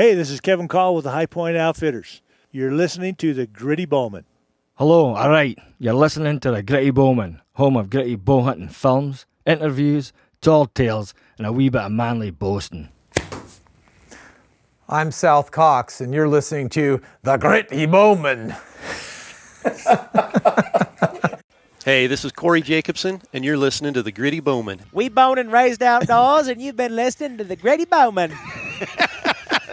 Hey, this is Kevin Call with the Highpoint Outfitters. You're listening to the Gritty Bowmen. Hello, alright, you're listening to the Gritty Bowmen, home of gritty bow hunting films, interviews, tall tales, and a wee bit of manly boasting. I'm South Cox, and you're listening to the Gritty Bowmen. Hey, this is Corey Jacobson, and you're listening to the Gritty Bowmen. We born and raised outdoors, and you've been listening to the Gritty Bowmen.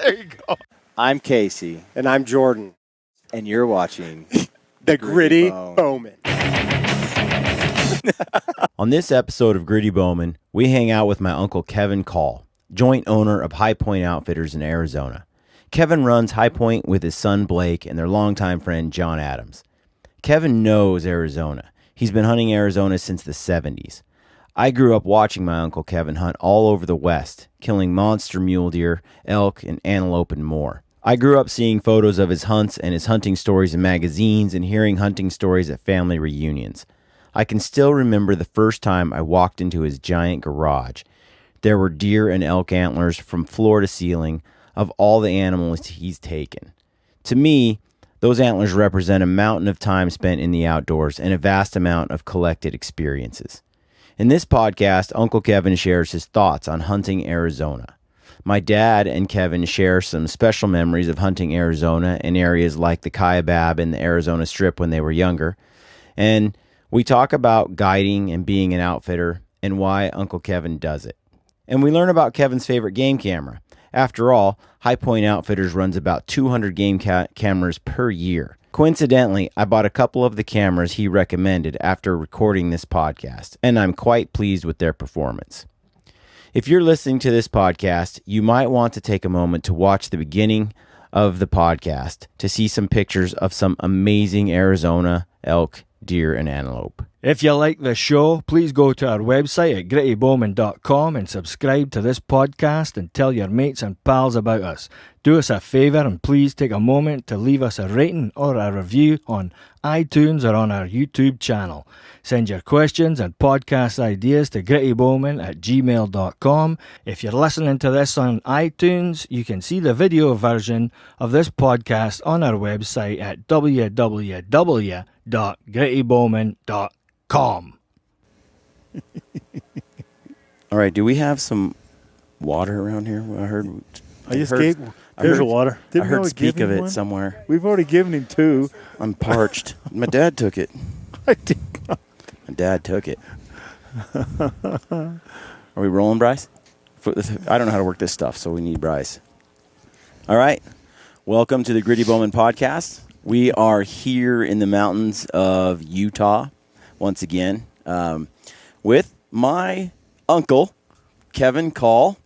There you go. I'm Casey. And I'm Jordan. And you're watching The Gritty Bowmen. On this episode of Gritty Bowmen, we hang out with my uncle Kevin Call, joint owner of Highpoint Outfitters in Arizona. Kevin runs Highpoint with his son Blake and their longtime friend John Adams. Kevin knows Arizona. He's been hunting Arizona since the 70s. I grew up watching my Uncle Kevin hunt all over the West, killing monster mule deer, elk, and antelope and more. I grew up seeing photos of his hunts and his hunting stories in magazines and hearing hunting stories at family reunions. I can still remember the first time I walked into his giant garage. There were deer and elk antlers from floor to ceiling of all the animals he's taken. To me, those antlers represent a mountain of time spent in the outdoors and a vast amount of collected experiences. In this podcast, Uncle Kevin shares his thoughts on hunting Arizona. My dad and Kevin share some special memories of hunting Arizona in areas like the Kaibab and the Arizona Strip when they were younger. And we talk about guiding and being an outfitter and why Uncle Kevin does it. And we learn about Kevin's favorite game camera. After all, Highpoint Outfitters runs about 200 game cameras per year. Coincidentally, I bought a couple of the cameras he recommended after recording this podcast, and I'm quite pleased with their performance. If you're listening to this podcast, you might want to take a moment to watch the beginning of the podcast to see some pictures of some amazing Arizona elk, deer, and antelope. If you like this show, please go to our website at grittybowmen.com and subscribe to this podcast and tell your mates and pals about us. Do us a favour and please take a moment to leave us a rating or a review on iTunes or on our YouTube channel. Send your questions and podcast ideas to grittybowmen@gmail.com. If you're listening to this on iTunes, you can see the video version of this podcast on our website at www.grittybowmen.com. All right, do we have some water around here? There's a water. I heard speak of it somewhere. We've already given him two. I'm parched. My dad took it. I did not. My dad took it. Are we rolling, Bryce? I don't know how to work this stuff, so we need Bryce. All right. Welcome to the Gritty Bowmen podcast. We are here in the mountains of Utah once again with my uncle, Kevin Call,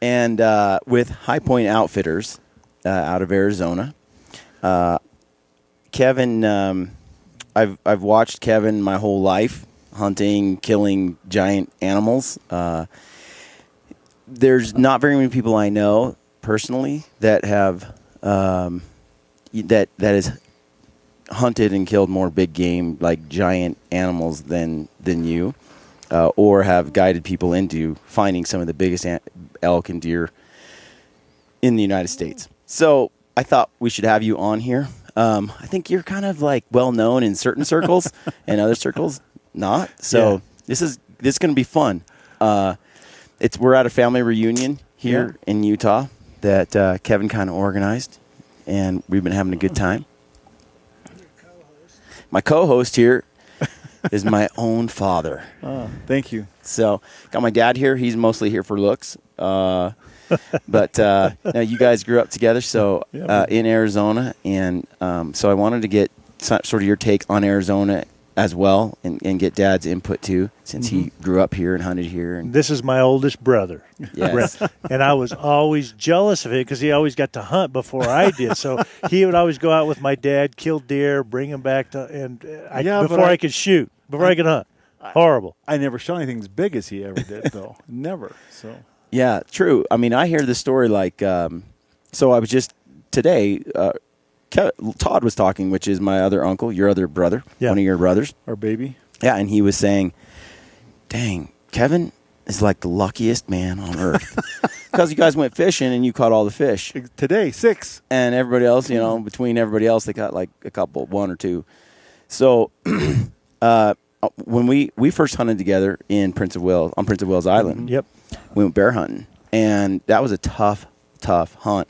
and with Highpoint Outfitters out of Arizona. Kevin, I've watched Kevin my whole life, hunting, killing giant animals. There's not very many people I know personally that have that has hunted and killed more big game, like giant animals, than you, or have guided people into finding some of the biggest elk and deer in the United States. So I thought we should have you on here. I think you're kind of like well known in certain circles and other circles not. So yeah. This is going to be fun. We're at a family reunion here in Utah that Kevin kind of organized, and we've been having a good time. My co-host here is my own father. Oh, thank you. So, got my dad here. He's mostly here for looks. But now you guys grew up together, so in Arizona. And so I wanted to get sort of your take on Arizona as well and get Dad's input too, since he grew up here and hunted here. And this is my oldest brother. Yes. And I was always jealous of it because he always got to hunt before I did. So he would always go out with my dad, kill deer, bring him back before I could shoot, before I could hunt. Horrible. I never shot anything as big as he ever did, though. Never. So. Yeah, true. I mean, I hear the story like, so I was just today, Todd was talking, which is my other uncle, your other brother, one of your brothers. Our baby. Yeah, and he was saying, dang, Kevin is like the luckiest man on earth. Because you guys went fishing and you caught all the fish. Today, 6. And everybody else, between everybody else, they got like a couple, 1 or 2. So when we first hunted together in Prince of Wales Island, Yep. we went bear hunting. And that was a tough hunt.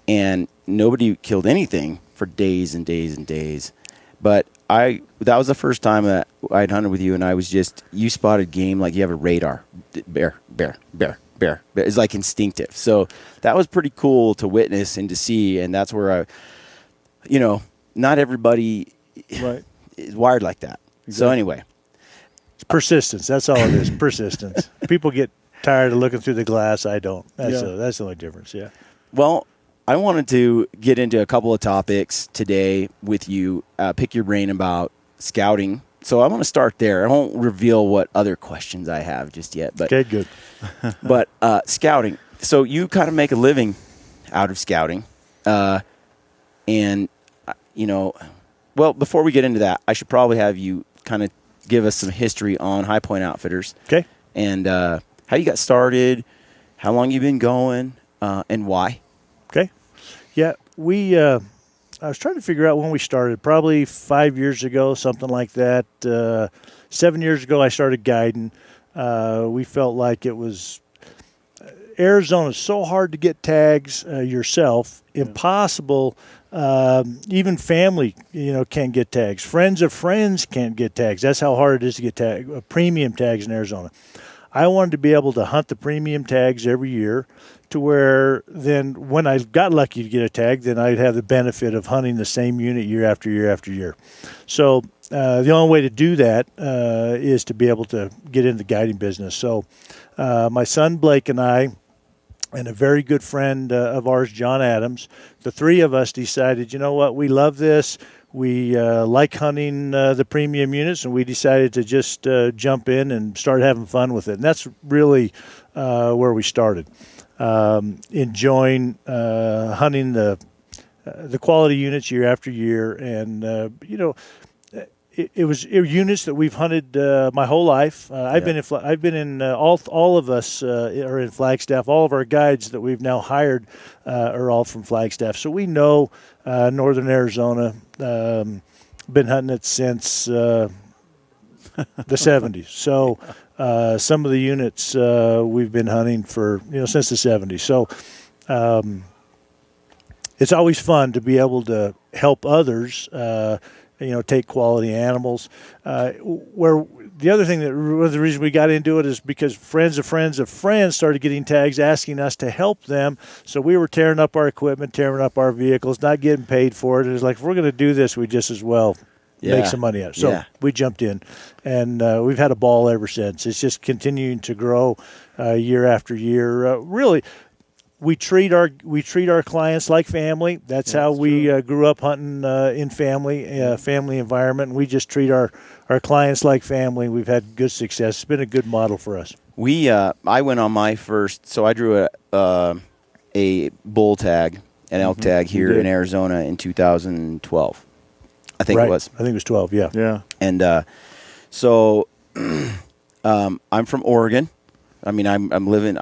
And nobody killed anything for days and days and days. But that was the first time that I'd hunted with you, and I was you spotted game like you have a radar. Bear. It's like instinctive. So that was pretty cool to witness and to see, and that's where not everybody is wired like that. Exactly. So anyway. It's persistence. That's all it is, persistence. People get tired of looking through the glass. I don't. That's the only difference, yeah. Well, I wanted to get into a couple of topics today with you, pick your brain about scouting. So I want to start there. I won't reveal what other questions I have just yet. But, okay, good. But scouting. So you kind of make a living out of scouting. Well, before we get into that, I should probably have you kind of give us some history on High Point Outfitters. Okay. And how you got started, how long you've been going, and why. Okay. Yeah, I was trying to figure out when we started, probably 5 years ago, something like that. 7 years ago, I started guiding. We felt like it was Arizona's so hard to get tags yourself, impossible. Even family, can't get tags. Friends of friends can't get tags. That's how hard it is to get premium tags in Arizona. I wanted to be able to hunt the premium tags every year to where then when I got lucky to get a tag, then I'd have the benefit of hunting the same unit year after year after year. So the only way to do that is to be able to get into the guiding business. So my son Blake and I, and a very good friend of ours, John Adams, the three of us decided, you know what, we love this. We like hunting the premium units, and we decided to just jump in and start having fun with it. And that's really where we started, enjoying hunting the quality units year after year. And, it was units that we've hunted my whole life. I've been in all of us are in Flagstaff. All of our guides that we've now hired are all from Flagstaff. So we know northern Arizona. Been hunting it since the 70s. So some of the units we've been hunting for since the 70s. So it's always fun to be able to help others. Take quality animals. Where the other thing one of the reasons we got into it is because friends of friends of friends started getting tags asking us to help them. So we were tearing up our equipment, tearing up our vehicles, not getting paid for it. It was like, if we're going to do this, we just as well make some money out. So we jumped in, and we've had a ball ever since. It's just continuing to grow year after year. Really. We treat our clients like family. That's how we grew up hunting in family environment. And we just treat our clients like family. We've had good success. It's been a good model for us. I went on my first. So I drew a bull tag, an elk tag here in Arizona in 2012. I think it was. I think it was 12. Yeah. Yeah. And so I'm from Oregon. I mean, I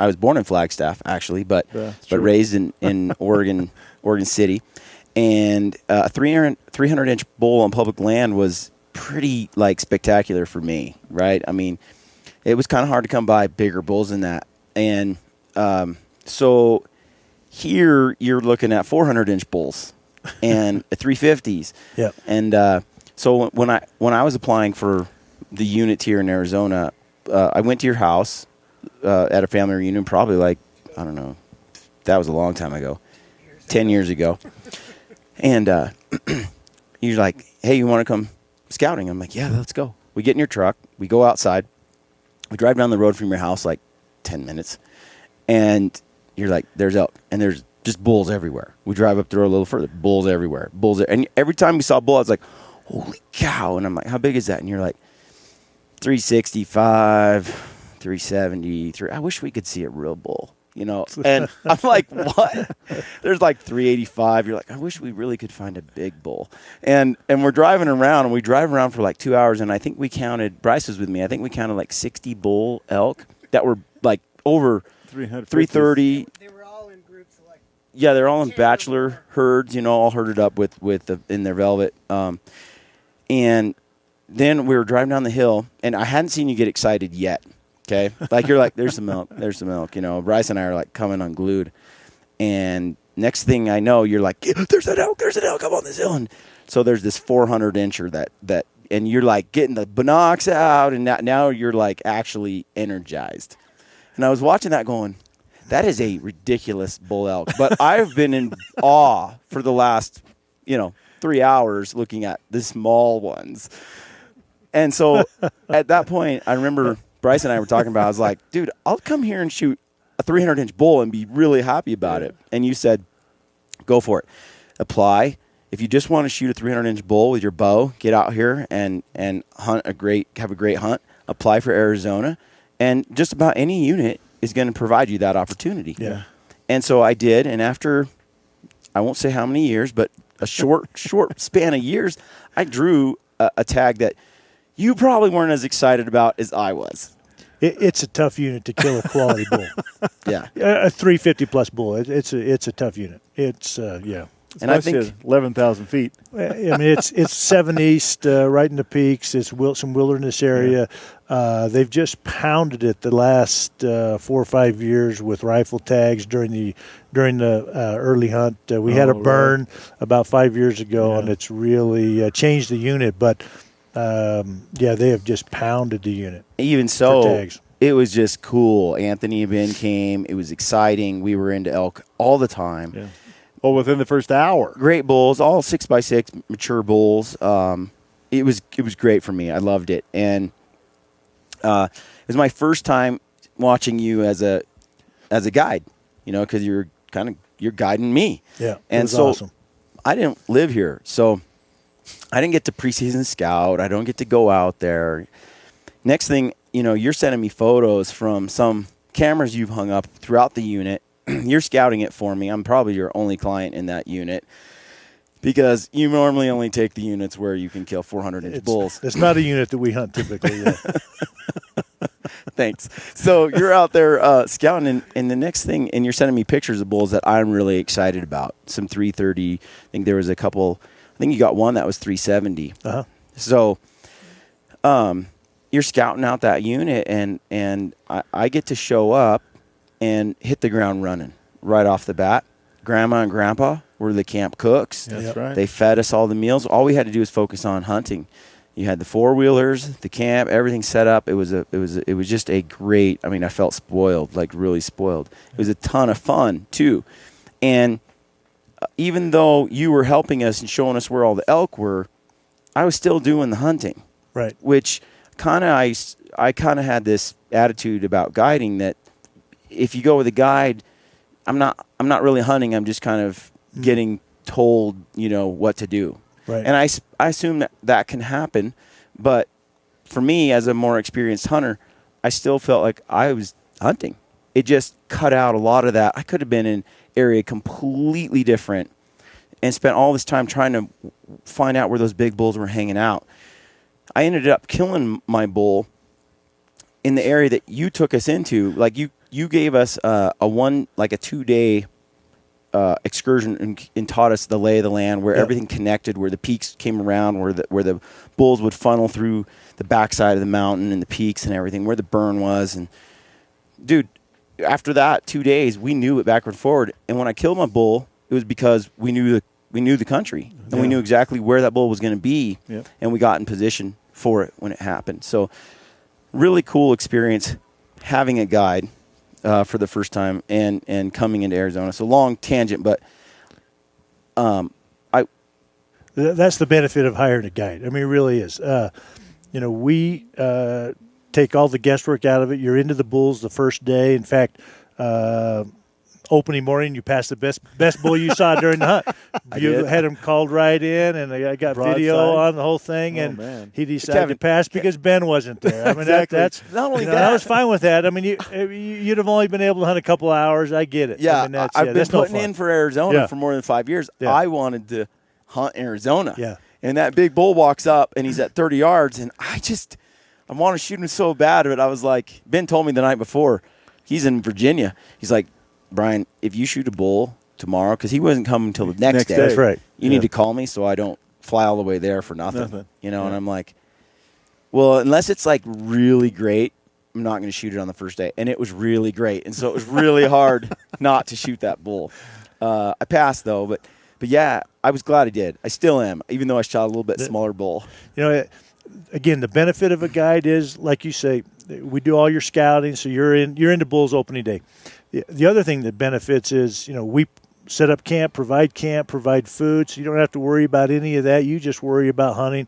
was born in Flagstaff, actually, but raised in Oregon City. And a 300-inch bull on public land was pretty, spectacular for me, right? I mean, it was kind of hard to come by bigger bulls than that. And so here you're looking at 400-inch bulls and 350s. Yeah. And so when I was applying for the units here in Arizona, I went to your house. At a family reunion, probably I don't know, that was a long time ago, 10 years ago. And you're like, hey, you want to come scouting? I'm like, yeah, let's go. We get in your truck. We go outside. We drive down the road from your house 10 minutes. And you're like, there's elk. And there's just bulls everywhere. We drive up the road a little further. Bulls everywhere. And every time we saw a bull, I was like, holy cow. And I'm like, how big is that? And you're like, 365. 370. I wish we could see a real bull, And I'm like, what? There's 385. You're like, I wish we really could find a big bull. And we're driving around, and we drive around for 2 hours, and I think we counted, Bryce was with me, I think we counted 60 bull elk. that were like over 330. They were all in groups of like. Yeah, they're all in bachelor herds, all herded up in their velvet. And then we were driving down the hill, and I hadn't seen you get excited yet. Okay, like you're like, there's some milk, there's some milk. Bryce and I are like coming unglued, and next thing I know, you're like, there's an elk up on this hill, and so there's this 400 incher that, and you're like getting the binocs out, and now you're like actually energized. And I was watching that going, that is a ridiculous bull elk, but I've been in awe for the last 3 hours looking at the small ones. And so at that point, I remember Bryce and I were talking about, I was like, dude, I'll come here and shoot a 300-inch bull and be really happy about it. And you said, go for it. Apply. If you just want to shoot a 300-inch bull with your bow, get out here and have a great hunt. Apply for Arizona. And just about any unit is going to provide you that opportunity. Yeah. And so I did. And after, I won't say how many years, but a short span of years, I drew a tag that you probably weren't as excited about as I was. It's a tough unit to kill a quality bull. Yeah. A 350 plus bull. It's a tough unit. It's And I think 11,000 feet. I mean, it's 7 East, right in the peaks. It's some wilderness area. They've just pounded it the last 4 or 5 years with rifle tags during the early hunt. We had a burn about 5 years ago, and it's really changed the unit. But they have just pounded the unit. Even so, it was just cool. Anthony and Ben came. It was exciting. We were into elk all the time. Yeah. Well, within the first hour. Great bulls, all 6x6 mature bulls. It was great for me. I loved it, and it was my first time watching you as a guide. Because you're guiding me. Yeah, and so awesome. I didn't live here, so I didn't get to preseason scout. I don't get to go out there. Next thing, you're sending me photos from some cameras you've hung up throughout the unit. You're scouting it for me. I'm probably your only client in that unit because you normally only take the units where you can kill 400-inch bulls. It's not a unit that we hunt typically. Yeah. Thanks. So you're out there scouting, and the next thing, and you're sending me pictures of bulls that I'm really excited about. Some 330. I think there was a couple. I think you got one that was 370. Uh-huh. So you're scouting out that unit, and I get to show up and hit the ground running right off the bat. Grandma and Grandpa were the camp cooks. That's right. They fed us all the meals. All we had to do was focus on hunting. You had the four-wheelers, the camp, everything set up. It was just a great. I mean, I felt spoiled, like really spoiled. It was a ton of fun too, and even though you were helping us and showing us where all the elk were, I was still doing the hunting. Right. Which I kind of had this attitude about guiding that if you go with a guide, I'm not really hunting. I'm just kind of getting told, what to do. Right. And I assume that can happen, but for me as a more experienced hunter, I still felt like I was hunting. It just cut out a lot of that. I could have been in an area completely different and spent all this time trying to find out where those big bulls were hanging out. I ended up killing my bull in the area that you took us into. Like you gave us a 2-day excursion and taught us the lay of the land, where everything connected, where the peaks came around, where the bulls would funnel through the backside of the mountain and the peaks and everything, where the burn was. And dude, after that 2 days, we knew it backward and forward. And when I killed my bull, it was because we knew the country, and we knew exactly where that bull was going to be, and we got in position for it when it happened. So really cool experience having a guide for the first time and coming into Arizona. So long tangent, but that's the benefit of hiring a guide. I mean, it really is. We take all the guesswork out of it. You're into the bulls the first day. In fact, opening morning, you passed the best bull you saw during the hunt. You had him called right in, and I got video on the whole thing, and he decided to pass because Ben wasn't there. I mean, that's not only that. I was fine with that. I mean, you'd have only been able to hunt a couple hours. I get it. Yeah, I mean, I've been putting in for Arizona for more than 5 years. Yeah. I wanted to hunt Arizona. Yeah. And that big bull walks up, and he's at 30 yards, and I want to shoot him so bad, but I was like, Ben told me the night before, he's in Virginia. He's like, Brian, if you shoot a bull tomorrow, because he wasn't coming until the next day. That's right. You need to call me so I don't fly all the way there for nothing. You know, and I'm like, well, unless it's like really great, I'm not going to shoot it on the first day. And it was really great. And so it was really hard not to shoot that bull. I passed, though. But yeah, I was glad I did. I still am, even though I shot a little bit smaller bull. You know, again, the benefit of a guide is, like you say, we do all your scouting, so you're into bulls opening day. The other thing that benefits is, we set up camp, provide food, so you don't have to worry about any of that. You just worry about hunting,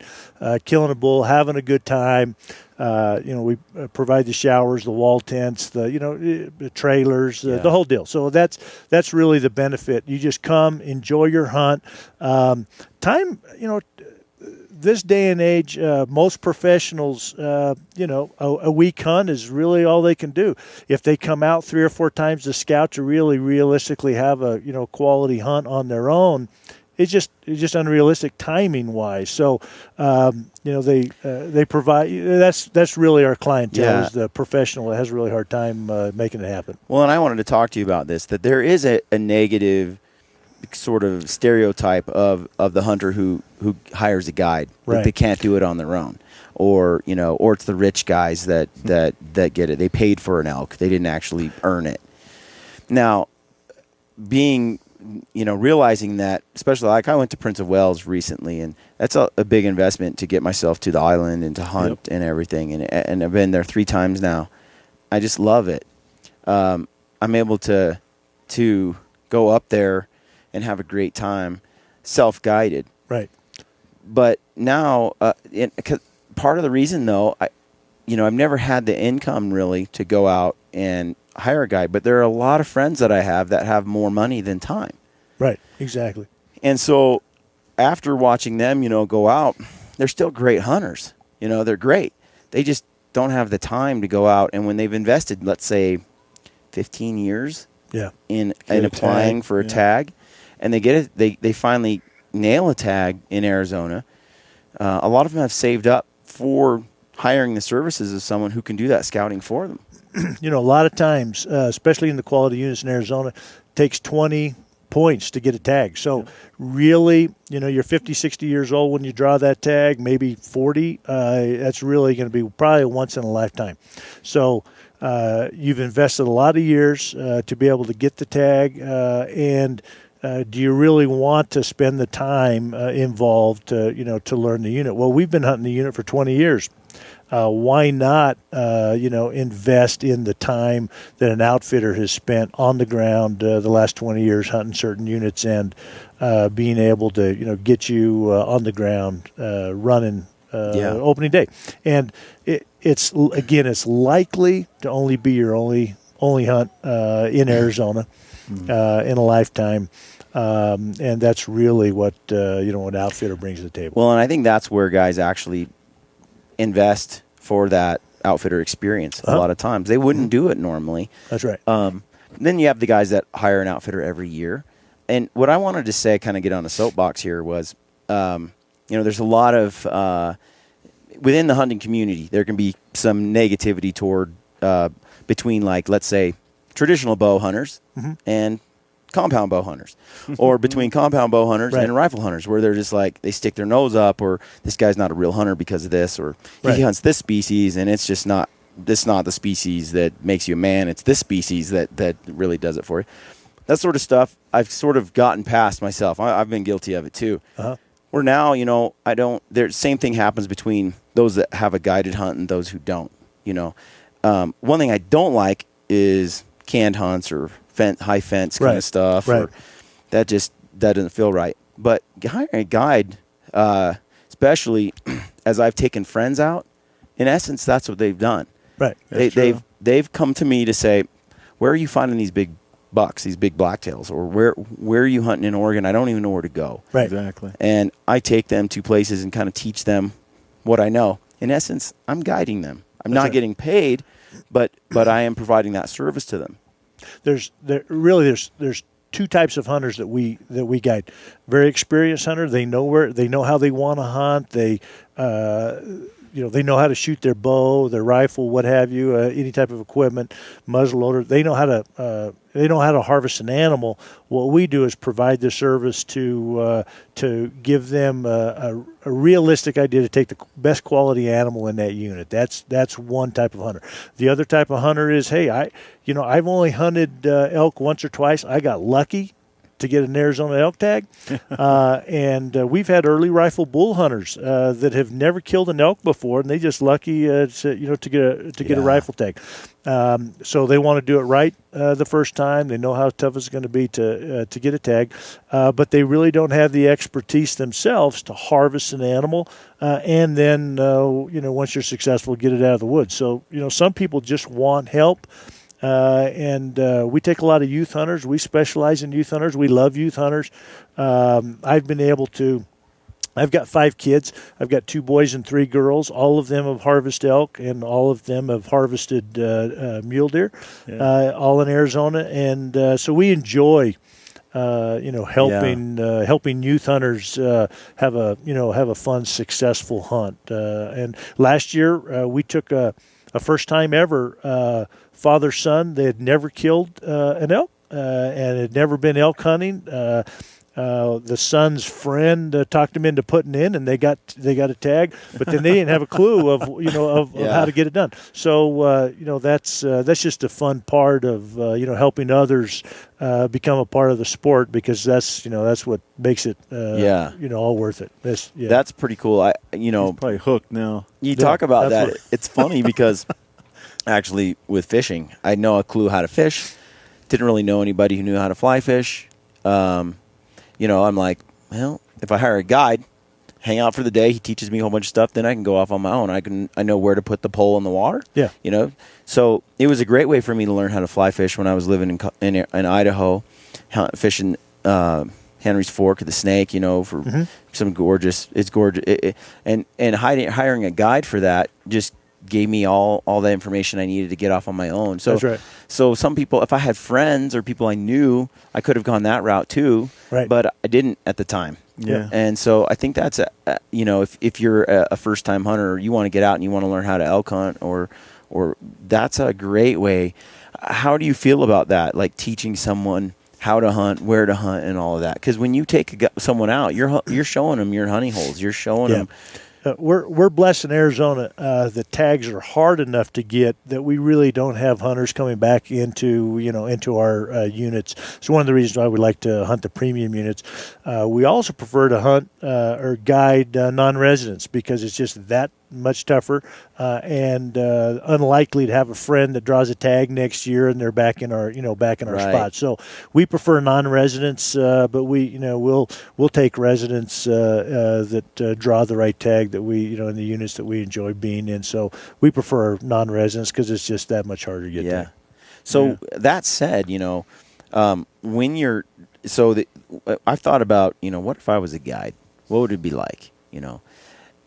killing a bull, having a good time. We provide the showers, the wall tents, the trailers, the whole deal. So that's really the benefit. You just come, enjoy your hunt. Time, this day and age, most professionals, a week hunt is really all they can do. If they come out 3 or 4 times to scout to really realistically have a quality hunt on their own, it's just unrealistic timing wise. So they provide. That's really our clientele is the professional that has a really hard time making it happen. Well, and I wanted to talk to you about this, that there is a negative sort of stereotype of the hunter who hires a guide. Right. Like they can't do it on their own. Or it's the rich guys that get it. They paid for an elk. They didn't actually earn it. Now, realizing that, especially like I went to Prince of Wales recently, and that's a big investment to get myself to the island and to hunt and everything. And I've been there 3 times now. I just love it. I'm able to go up there and have a great time, self-guided. Right. But now, part of the reason though, I've never had the income really to go out and hire a guide. But there are a lot of friends that I have that have more money than time. Right. Exactly. And so, after watching them, go out, they're still great hunters. They're great. They just don't have the time to go out. And when they've invested, let's say, 15 years in applying for a tag, and they get it, they finally nail a tag in Arizona. A lot of them have saved up for hiring the services of someone who can do that scouting for them. A lot of times, especially in the quality units in Arizona, it takes 20 points to get a tag. So really, you're 50, 60 years old when you draw that tag, maybe 40. That's really going to be probably once in a lifetime. So you've invested a lot of years to be able to get the tag, and do you really want to spend the time involved to learn the unit? Well, we've been hunting the unit for 20 years. Why not, invest in the time that an outfitter has spent on the ground the last 20 years hunting certain units and being able to, get you on the ground running opening day. And it's likely to only be your only hunt in Arizona in a lifetime. And that's really what an outfitter brings to the table. Well, and I think that's where guys actually invest for that outfitter experience. A lot of times they wouldn't do it normally. That's right. Then you have the guys that hire an outfitter every year. And what I wanted to say, kind of get on the soapbox here, was, there's a lot of within the hunting community, there can be some negativity toward between, like, let's say, traditional bow hunters and compound bow hunters, or between compound bow hunters and rifle hunters, where they're just like, they stick their nose up, or this guy's not a real hunter because of this, or he hunts this species and it's just not the species that makes you a man. It's this species that really does it for you. That sort of stuff I've sort of gotten past myself. I've been guilty of it too. Where now, same thing happens between those that have a guided hunt and those who don't. One thing I don't like is canned hunts or high fence kind of stuff. Or that doesn't feel right. But hiring a guide, especially as I've taken friends out, in essence, that's what they've done. Right. They've come to me to say, where are you finding these big bucks, these big blacktails, or where are you hunting in Oregon? I don't even know where to go. Right. Exactly. And I take them to places and kind of teach them what I know. In essence, I'm guiding them. I'm not getting paid, but I am providing that service to them. There's 2 types of hunters that we guide. Very experienced hunter, they know how they want to hunt. they know how to shoot their bow, their rifle, what have you, any type of equipment, muzzleloader. They know how to harvest an animal. What we do is provide the service to give them a realistic idea to take the best quality animal in that unit. That's one type of hunter. The other type of hunter is, hey, I've only hunted elk once or twice. I got lucky to get an Arizona elk tag, and we've had early rifle bull hunters that have never killed an elk before, and they just lucky to get a rifle tag. So they want to do it right the first time. They know how tough it's going to be to get a tag, but they really don't have the expertise themselves to harvest an animal, and then once you're successful, get it out of the woods. So some people just want help. And we take a lot of youth hunters. We specialize in youth hunters. We love youth hunters. I've got 5 kids. I've got 2 boys and 3 girls. All of them have harvested elk, and all of them have harvested mule deer, all in Arizona. And so we enjoy helping youth hunters have a fun, successful hunt. And last year we took a first time ever father-son. They had never killed an elk and had never been elk hunting. The son's friend talked him into putting in, and they got a tag, but then they didn't have a clue of how to get it done. So that's just a fun part of helping others become a part of the sport, because that's what makes it all worth it. That's pretty cool. He's probably hooked now. You talk about that. It's funny because actually with fishing, I had no clue how to fish. Didn't really know anybody who knew how to fly fish. I'm like, well, if I hire a guide, hang out for the day, he teaches me a whole bunch of stuff, then I can go off on my own. I know where to put the pole in the water. Yeah. So it was a great way for me to learn how to fly fish when I was living in Idaho, fishing Henry's Fork, the Snake, for some gorgeous. It's gorgeous, and hiring a guide for that just gave me all the information I needed to get off on my own. So, that's right. So some people, if I had friends or people I knew, I could have gone that route too. Right. But I didn't at the time. Yeah. And so I think that's if you're a first time hunter, or you want to get out and you want to learn how to elk hunt, or that's a great way. How do you feel about that? Like teaching someone how to hunt, where to hunt, and all of that. Because when you take someone out, you're showing them your hunting holes. You're showing them. We're blessed in Arizona. The tags are hard enough to get that we really don't have hunters coming back into our units. It's one of the reasons why we like to hunt the premium units. We also prefer to hunt or guide non-residents, because it's just that much tougher and unlikely to have a friend that draws a tag next year and they're back in our spot. So we prefer non-residents, but we'll take residents that draw the right tag that we in the units that we enjoy being in. So we prefer non-residents because it's just that much harder to get there. So that said, when you're I've thought about what if I was a guide? What would it be like?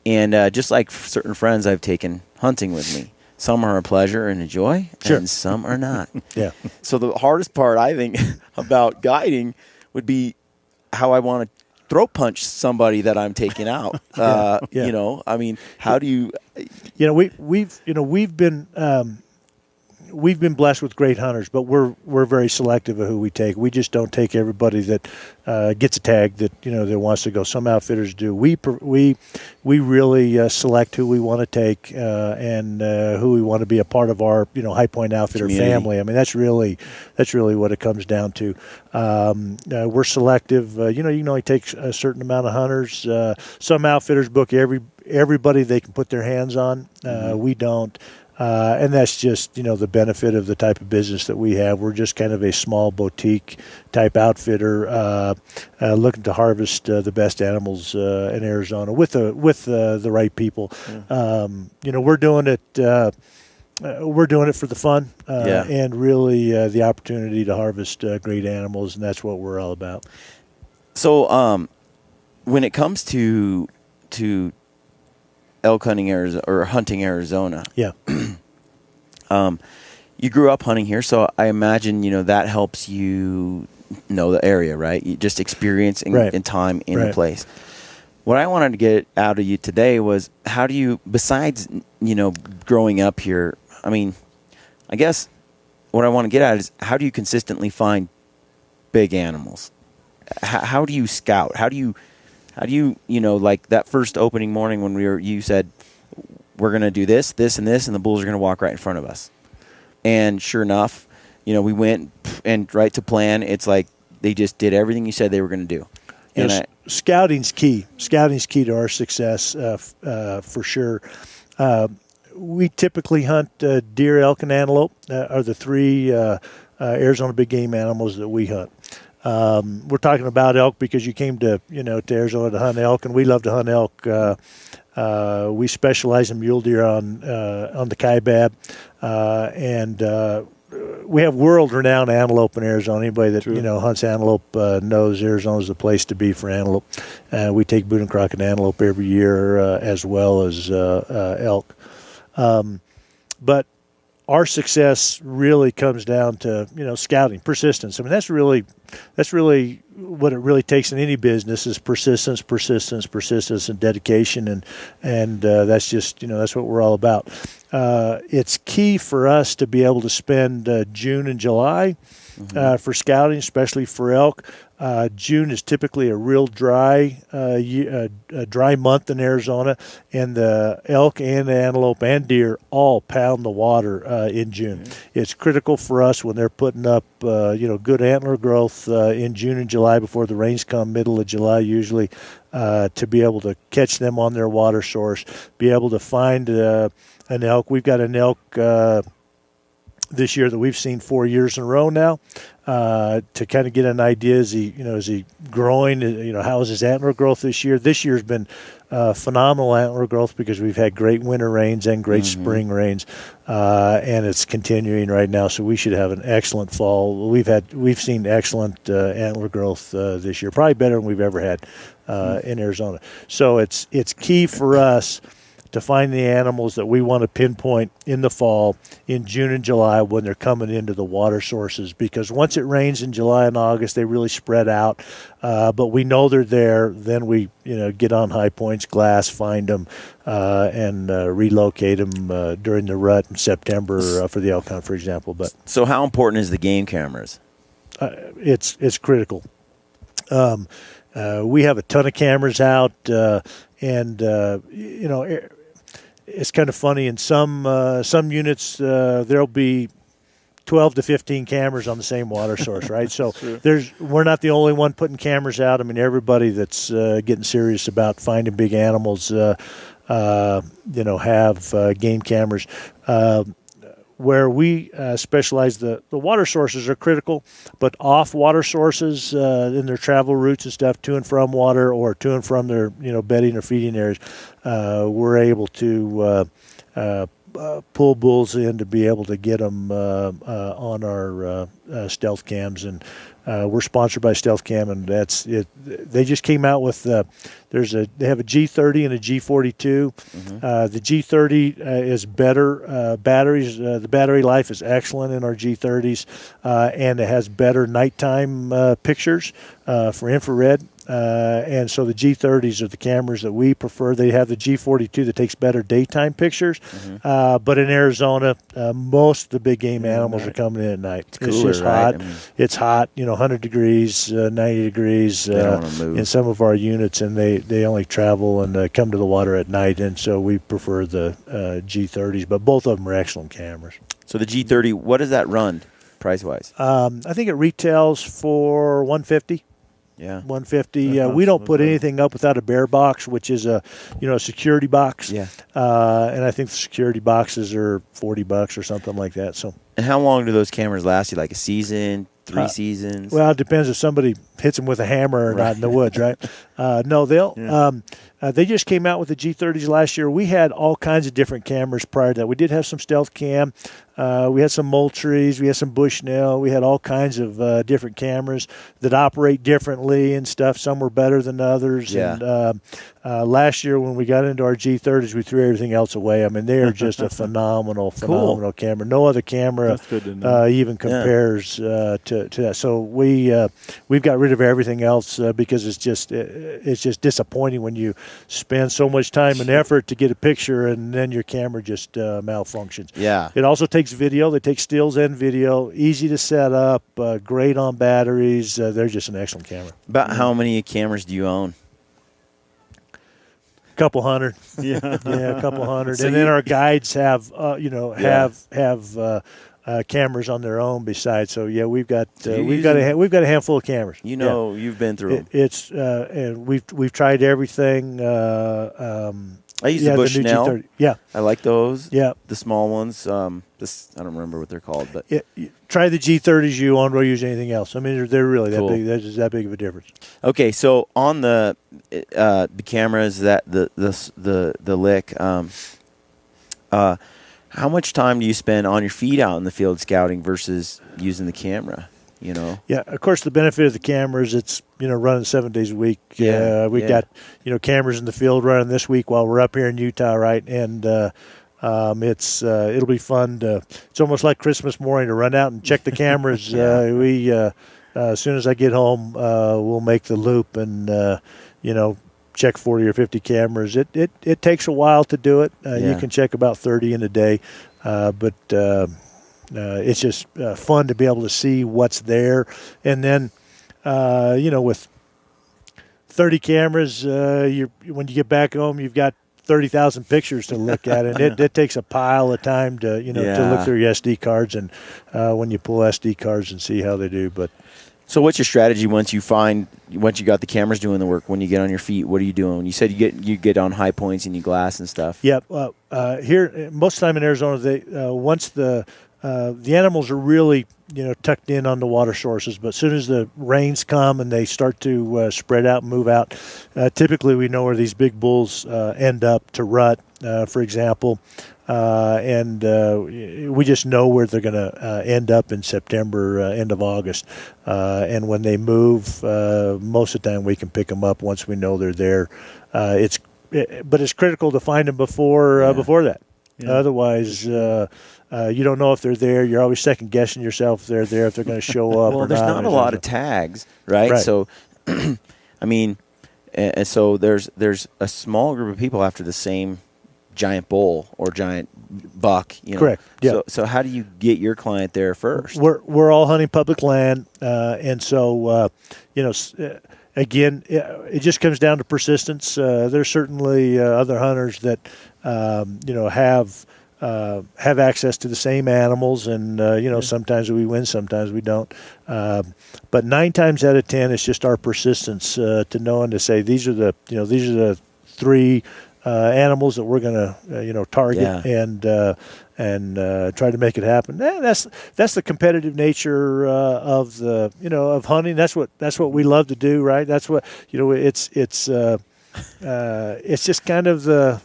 And just like certain friends I've taken hunting with me, some are a pleasure and a joy, and some are not. Yeah. So the hardest part, I think, about guiding would be how I want to throat punch somebody that I'm taking out. I mean, how do you? We've been blessed with great hunters, but we're very selective of who we take. We just don't take everybody that gets a tag that that wants to go. Some outfitters do. We really select who we want to take and who we want to be a part of our highpoint outfitter community. Family. I mean that's really what it comes down to. We're selective. You can only take a certain amount of hunters. Some outfitters book everybody they can put their hands on. We don't. And that's just, the benefit of the type of business that we have. We're just kind of a small boutique type outfitter looking to harvest the best animals in Arizona with the right people. We're doing it. We're doing it for the fun and really the opportunity to harvest great animals, and that's what we're all about. So when it comes to elk hunting Arizona or hunting Arizona. Yeah. You grew up hunting here, so I imagine that helps you know the area, right? You just experience and time in the place. what I wanted to get out of you today was how do you, besides, growing up here, I mean, I guess what I want to get at is how do you consistently find big animals? How do you scout? How do you, like that first opening morning when you said, we're going to do this, this, and this, and the bulls are going to walk right in front of us. And sure enough, we went and right to plan. It's like they just did everything you said they were going to do. And scouting's key. Scouting's key to our success, for sure. We typically hunt deer, elk, and antelope are the three Arizona big game animals that we hunt. We're talking about elk because you came to Arizona to hunt elk, and we love to hunt elk. We specialize in mule deer on the Kaibab, and we have world-renowned antelope in Arizona. Anybody that hunts antelope knows Arizona's the place to be for antelope. We take Boone and Crockett antelope every year, as well as elk. But our success really comes down to scouting, persistence. I mean, that's really what it really takes in any business is persistence, and dedication, and that's just that's what we're all about. It's key for us to be able to spend June and July for scouting, especially for elk. June is typically a real dry dry month in Arizona, and the elk and the antelope and deer all pound the water in June. It's critical for us when they're putting up good antler growth in June and July before the rains come, middle of July usually, to be able to catch them on their water source, be able to find an elk. We've got an elk this year that we've seen 4 years in a row now, to kind of get an idea, is he growing? How is his antler growth this year? This year's been phenomenal antler growth because we've had great winter rains and great spring rains, and it's continuing right now. So we should have an excellent fall. We've seen excellent antler growth this year, probably better than we've ever had in Arizona. So it's key for us to find the animals that we want to pinpoint in the fall, in June and July when they're coming into the water sources. Because once it rains in July and August, they really spread out. But we know they're there. Then we, get on high points, glass, find them, and relocate them during the rut in September for the elk hunt, for example. But so, how important is the game cameras? It's critical. We have a ton of cameras out, and it's kind of funny. In some units, there'll be 12 to 15 cameras on the same water source, right? So we're not the only one putting cameras out. I mean, everybody that's getting serious about finding big animals, have game cameras. Where we specialize, the water sources are critical, but off water sources in their travel routes and stuff, to and from water or to and from their bedding or feeding areas, we're able to pull bulls in to be able to get them on our stealth cams, and we're sponsored by Stealth Cam, and that's it. They just came out with they have a G30 and a G42. The G30 is better batteries. The battery life is excellent in our G30s, and it has better nighttime pictures for infrared. And so the G30s are the cameras that we prefer. They have the G42 that takes better daytime pictures. But in Arizona, most of the big game animals are coming in at night. It's cooler, just right? hot. It's hot, 100 degrees, 90 degrees in some of our units, and they only travel and come to the water at night. And so we prefer the G30s, but both of them are excellent cameras. So the G30, what does that run price-wise? I think it retails for $150. Yeah, $150. We don't put anything up without a bear box, which is a security box. Yeah, and I think the security boxes are $40 or something like that. So. And how long do those cameras last you? Like a season, 3 seasons? Well, it depends if somebody hits them with a hammer or not in the woods, right? No, they'll. They just came out with the G30s last year. We had all kinds of different cameras prior to that. We did have some stealth cam. We had some Moultries. We had some Bushnell. We had all kinds of different cameras that operate differently and stuff. Some were better than others. Yeah. And last year when we got into our G30s, we threw everything else away. I mean, they are just a phenomenal camera. No other camera even compares to that. So we've got rid of everything else because it's just disappointing when you spend so much time and effort to get a picture and then your camera just malfunctions. Yeah. It also takes video. They take stills and video. Easy to set up. Great on batteries. They're just an excellent camera. About how many cameras do you own? Couple hundred. Yeah, a couple hundred. So and then our guides have cameras on their own besides. So yeah, we've got a handful of cameras. You've been through them. And we've tried everything. I use the Bushnell. Yeah, I like those. Yeah, the small ones. I don't remember what they're called, but try the G30s. You won't use anything else. I mean, they're really that big. That's that big of a difference. Okay, so on the cameras that the Lick, how much time do you spend on your feet out in the field scouting versus using the camera? Yeah, of course, the benefit of the cameras, it's running 7 days a week. We've got cameras in the field running this week while we're up here in Utah, right? And it'll be fun it's almost like Christmas morning to run out and check the cameras. As soon as I get home, we'll make the loop and check 40 or 50 cameras. It takes a while to do it. You can check about 30 in a day, but it's just fun to be able to see what's there. And then, with 30 cameras, when you get back home, you've got 30,000 pictures to look at, and it takes a pile of time to look through your SD cards and when you pull SD cards and see how they do. But so, what's your strategy once you got the cameras doing the work? When you get on your feet, what are you doing? You said you get on high points and you glass and stuff. Yeah, here most of the time in Arizona, once the animals are really tucked in on the water sources, but as soon as the rains come and they start to spread out and move out, typically we know where these big bulls end up to rut, for example, and we just know where they're going to end up in September, end of August, and when they move, most of the time we can pick them up once we know they're there. But it's critical to find them before that. Yeah. Otherwise, you don't know if they're there. You're always second guessing yourself if they're there, if they're going to show up. Well, there's not a lot of tags, right? So, I mean, and so there's a small group of people after the same giant bull or giant buck. Correct. Yeah. So how do you get your client there first? We're all hunting public land, and so again, it just comes down to persistence. There's certainly other hunters that have access to the same animals, and sometimes we win, sometimes we don't. But 9 times out of 10, it's just our persistence to know and to say these are the 3 animals that we're going to target and try to make it happen. That's the competitive nature of of hunting. That's what we love to do, right? That's what it's just kind of the.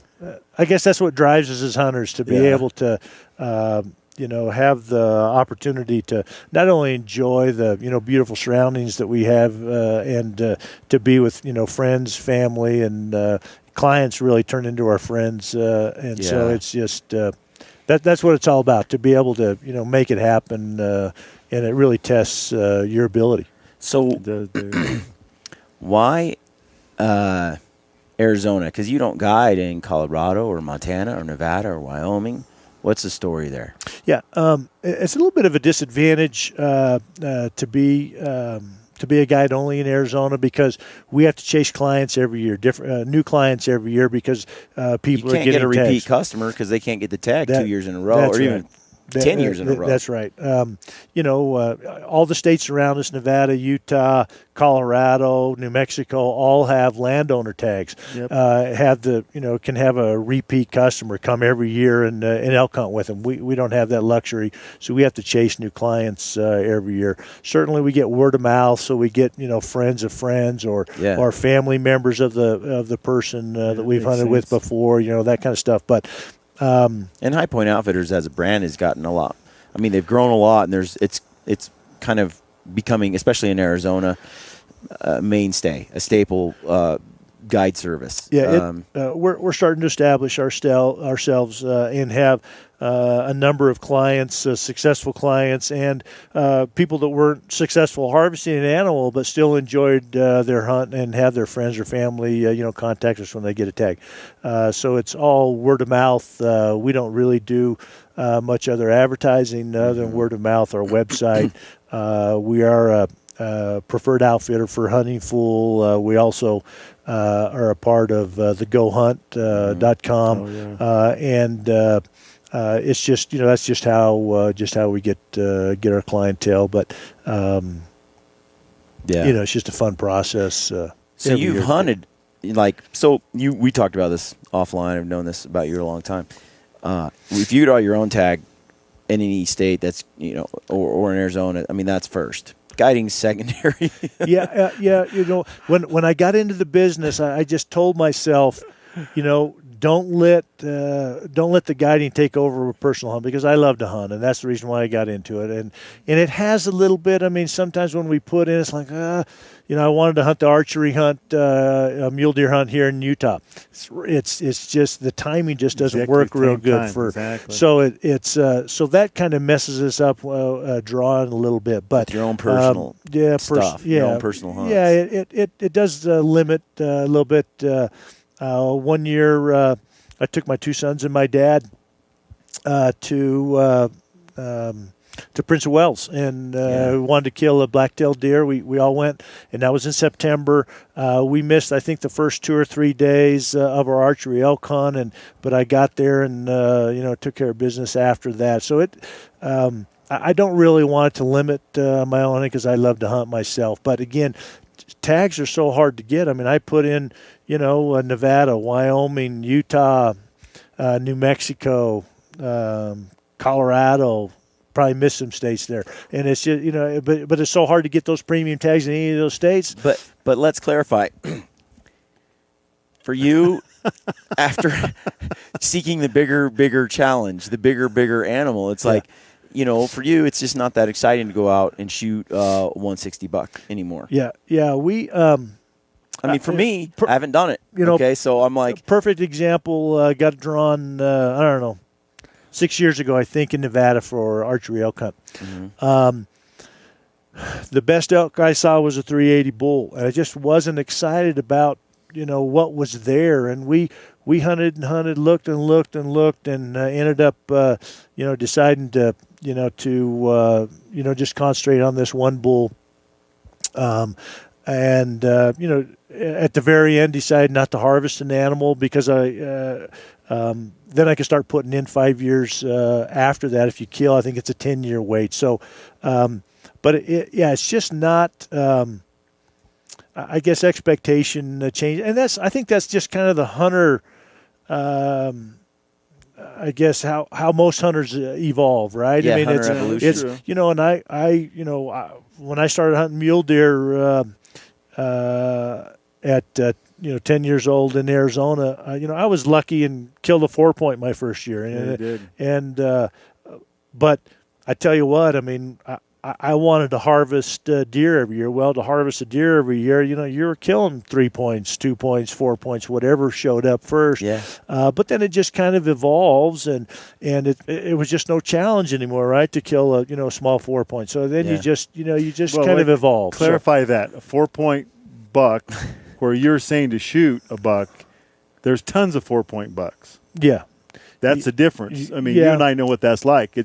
I guess that's what drives us as hunters, to be able to, have the opportunity to not only enjoy the, beautiful surroundings that we have and to be with, friends, family, and clients really turn into our friends. So it's just that's what it's all about, to be able to, make it happen. And it really tests your ability. So why Arizona? Because you don't guide in Colorado or Montana or Nevada or Wyoming. What's the story there? Yeah, it's a little bit of a disadvantage to be a guide only in Arizona, because we have to chase clients every year, different new clients every year, because people are getting get a repeat tags. customer because they can't get the tag 2 years in a row, or even 10 years in a row. That's right. All the states around us, Nevada, Utah, Colorado, New Mexico, all have landowner tags. Yep. Can have a repeat customer come every year and elk hunt with them. We don't have that luxury, so we have to chase new clients every year. Certainly, we get word of mouth, so we get friends of friends or family members of the person that we've hunted with before. That kind of stuff, but. And High Point Outfitters as a brand has gotten a lot. I mean, they've grown a lot, and it's kind of becoming, especially in Arizona, a mainstay, a staple guide service. Yeah, we're starting to establish ourselves and have a number of clients, successful clients, and people that weren't successful harvesting an animal but still enjoyed their hunt and have their friends or family, contact us when they get a tag. So it's all word of mouth. We don't really do much other advertising other than word of mouth. Our website. We are a preferred outfitter for Hunting Fool. We also are a part of the GoHunt.com, and it's just that's just how we get our clientele. But it's just a fun process. So you've hunted we talked about this offline. I've known this about you a long time. If you draw your own tag in any state that's or in Arizona, I mean that's first. Guiding secondary. Yeah. When I got into the business, I just told myself, don't let the guiding take over a personal hunt, because I love to hunt, and that's the reason why I got into it. And it has a little bit. I mean, sometimes when we put in, it's like, I wanted to hunt the archery hunt, a mule deer hunt here in Utah. It's just the timing just doesn't work real good for. Exactly. So it's so that kind of messes us up drawing a little bit. But your own personal stuff, your own personal hunts. Yeah, it does limit a little bit. 1 year, I took my two sons and my dad to Prince of Wales, and we wanted to kill a black-tailed deer. We all went, and that was in September. We missed, I think, the first 2 or 3 days of our archery elk hunt, but I got there and took care of business after that. So I don't really want to limit my own hunting because I love to hunt myself. But again, tags are so hard to get. I mean, I put in, Nevada, Wyoming, Utah, New Mexico, Colorado. Probably missed some states there, and it's just but it's so hard to get those premium tags in any of those states. But let's clarify. For you, after seeking the bigger challenge, the bigger animal, it's like, for you, it's just not that exciting to go out and shoot a 160 buck anymore. Yeah. We. I mean, for me, I haven't done it. Okay, so I'm like, perfect example. Got drawn. I don't know. 6 years ago, I think, in Nevada for archery elk hunt. Mm-hmm. The best elk I saw was a 380 bull, and I just wasn't excited about what was there. And we hunted and hunted, looked and looked and looked, and ended up deciding to just concentrate on this one bull. At the very end, decided not to harvest an animal because then I could start putting in 5 years after that. If you kill, I think it's a 10-year wait. So, but it's just not. I guess expectation change, and I think that's just kind of the hunter. I guess how most hunters evolve, right? Yeah, I mean, hunter evolution. it's and I when I started hunting mule deer at 10 years old in Arizona, I was lucky and killed a 4-point my first year. But I tell you what, I mean, I wanted to harvest deer every year. Well, to harvest a deer every year, you're killing 3 points, 2 points, 4 points, whatever showed up first. Yeah. But then it just kind of evolves, and it was just no challenge anymore, right? To kill a small 4 point. So then you just kind of evolve. Clarify that a 4-point buck, where you're saying to shoot a buck, there's tons of 4-point bucks. Yeah. That's the difference. I mean, you and I know what that's like.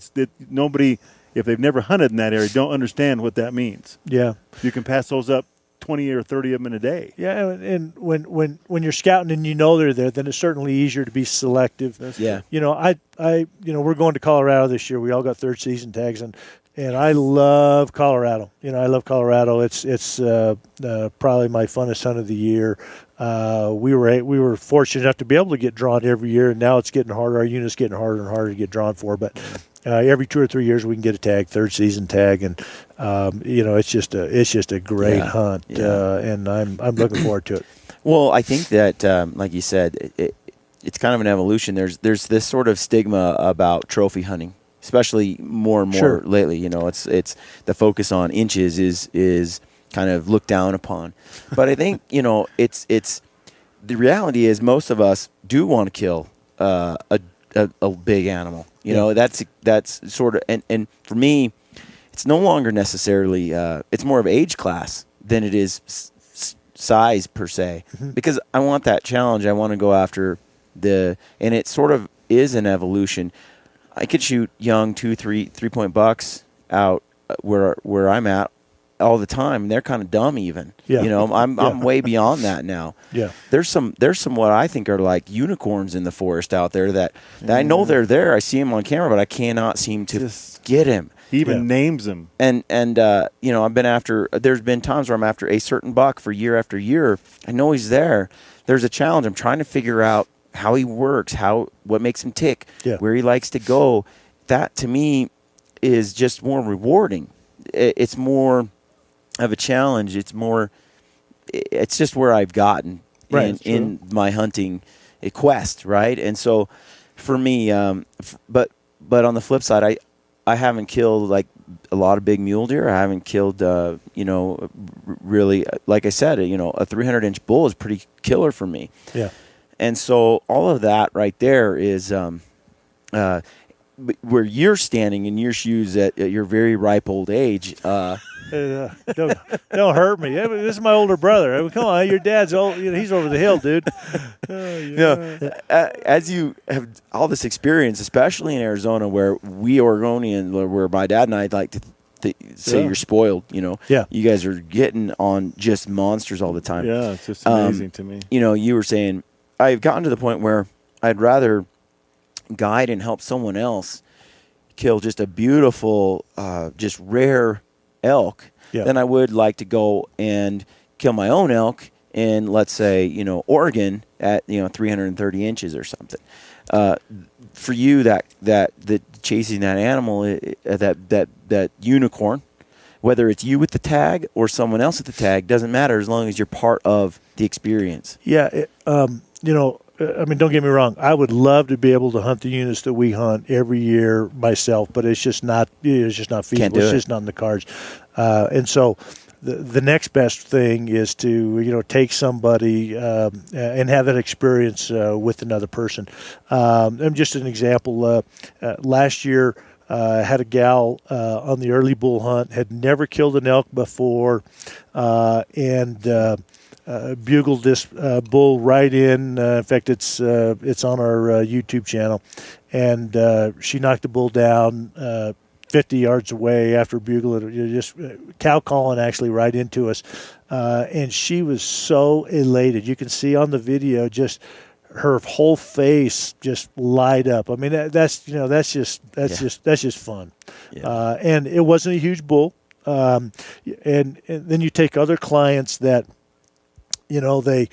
Nobody, if they've never hunted in that area, don't understand what that means. Yeah. You can pass those up 20 or 30 of them in a day. Yeah, and when you're scouting and you know they're there, then it's certainly easier to be selective. Yeah. We're going to Colorado this year. We all got third season tags, and I love Colorado. I love Colorado. It's probably my funnest hunt of the year. We were fortunate enough to be able to get drawn every year, and now it's getting harder. Our unit's getting harder and harder to get drawn for, but. Every 2 or 3 years we can get a tag, third season tag, and it's just a great hunt, and I'm looking forward to it. Well, I think that, like you said, it's kind of an evolution. There's this sort of stigma about trophy hunting, especially more and more lately. It's the focus on inches is kind of looked down upon, but I think it's the reality is most of us do want to kill a big animal. That's sort of and for me, it's no longer necessarily it's more of age class than it is size per se, because I want that challenge. I want to go after and it sort of is an evolution. I could shoot young 3-point bucks out where I'm at all the time. They're kind of dumb even. I'm way beyond that now. There's some what I think are like unicorns in the forest out there that I know they're there. I see them on camera, but I cannot seem to get him. He even names them. And I've been after. There's been times where I'm after a certain buck for year after year. I know he's there. There's a challenge. I'm trying to figure out how he works, what makes him tick, where he likes to go. That to me is just more rewarding. It's more of a challenge. It's just where I've gotten in my hunting quest, right? And so for me, but on the flip side, I haven't killed like a lot of big mule deer. I haven't killed, really, like I said, a 300-inch bull is pretty killer for me. Yeah. And so all of that right there is where you're standing in your shoes at your very ripe old age. Don't hurt me. This is my older brother. Come on, your dad's old. He's over the hill, dude. As you have all this experience, especially in Arizona, where we Oregonian, where my dad and I like to say you're spoiled. You guys are getting on just monsters all the time. Yeah, it's just amazing to me. You were saying I've gotten to the point where I'd rather guide and help someone else kill just a beautiful, just rare elk than I would like to go and kill my own elk in, let's say, Oregon at 330 inches or something. For you, that chasing that animal, that unicorn, whether it's you with the tag or someone else with the tag, doesn't matter as long as you're part of the experience. Yeah, don't get me wrong. I would love to be able to hunt the units that we hunt every year myself, but it's just not feasible. It's just not in the cards. And so the next best thing is to take somebody and have that experience with another person. And just an example. Last year, I had a gal on the early bull hunt, had never killed an elk before, and bugled this bull right in. In fact, it's on our YouTube channel, and she knocked the bull down 50 yards away after bugling, just cow calling actually right into us, and she was so elated. You can see on the video just her whole face just light up. I mean, that's just fun. Yeah. And it wasn't a huge bull, and then you take other clients that. They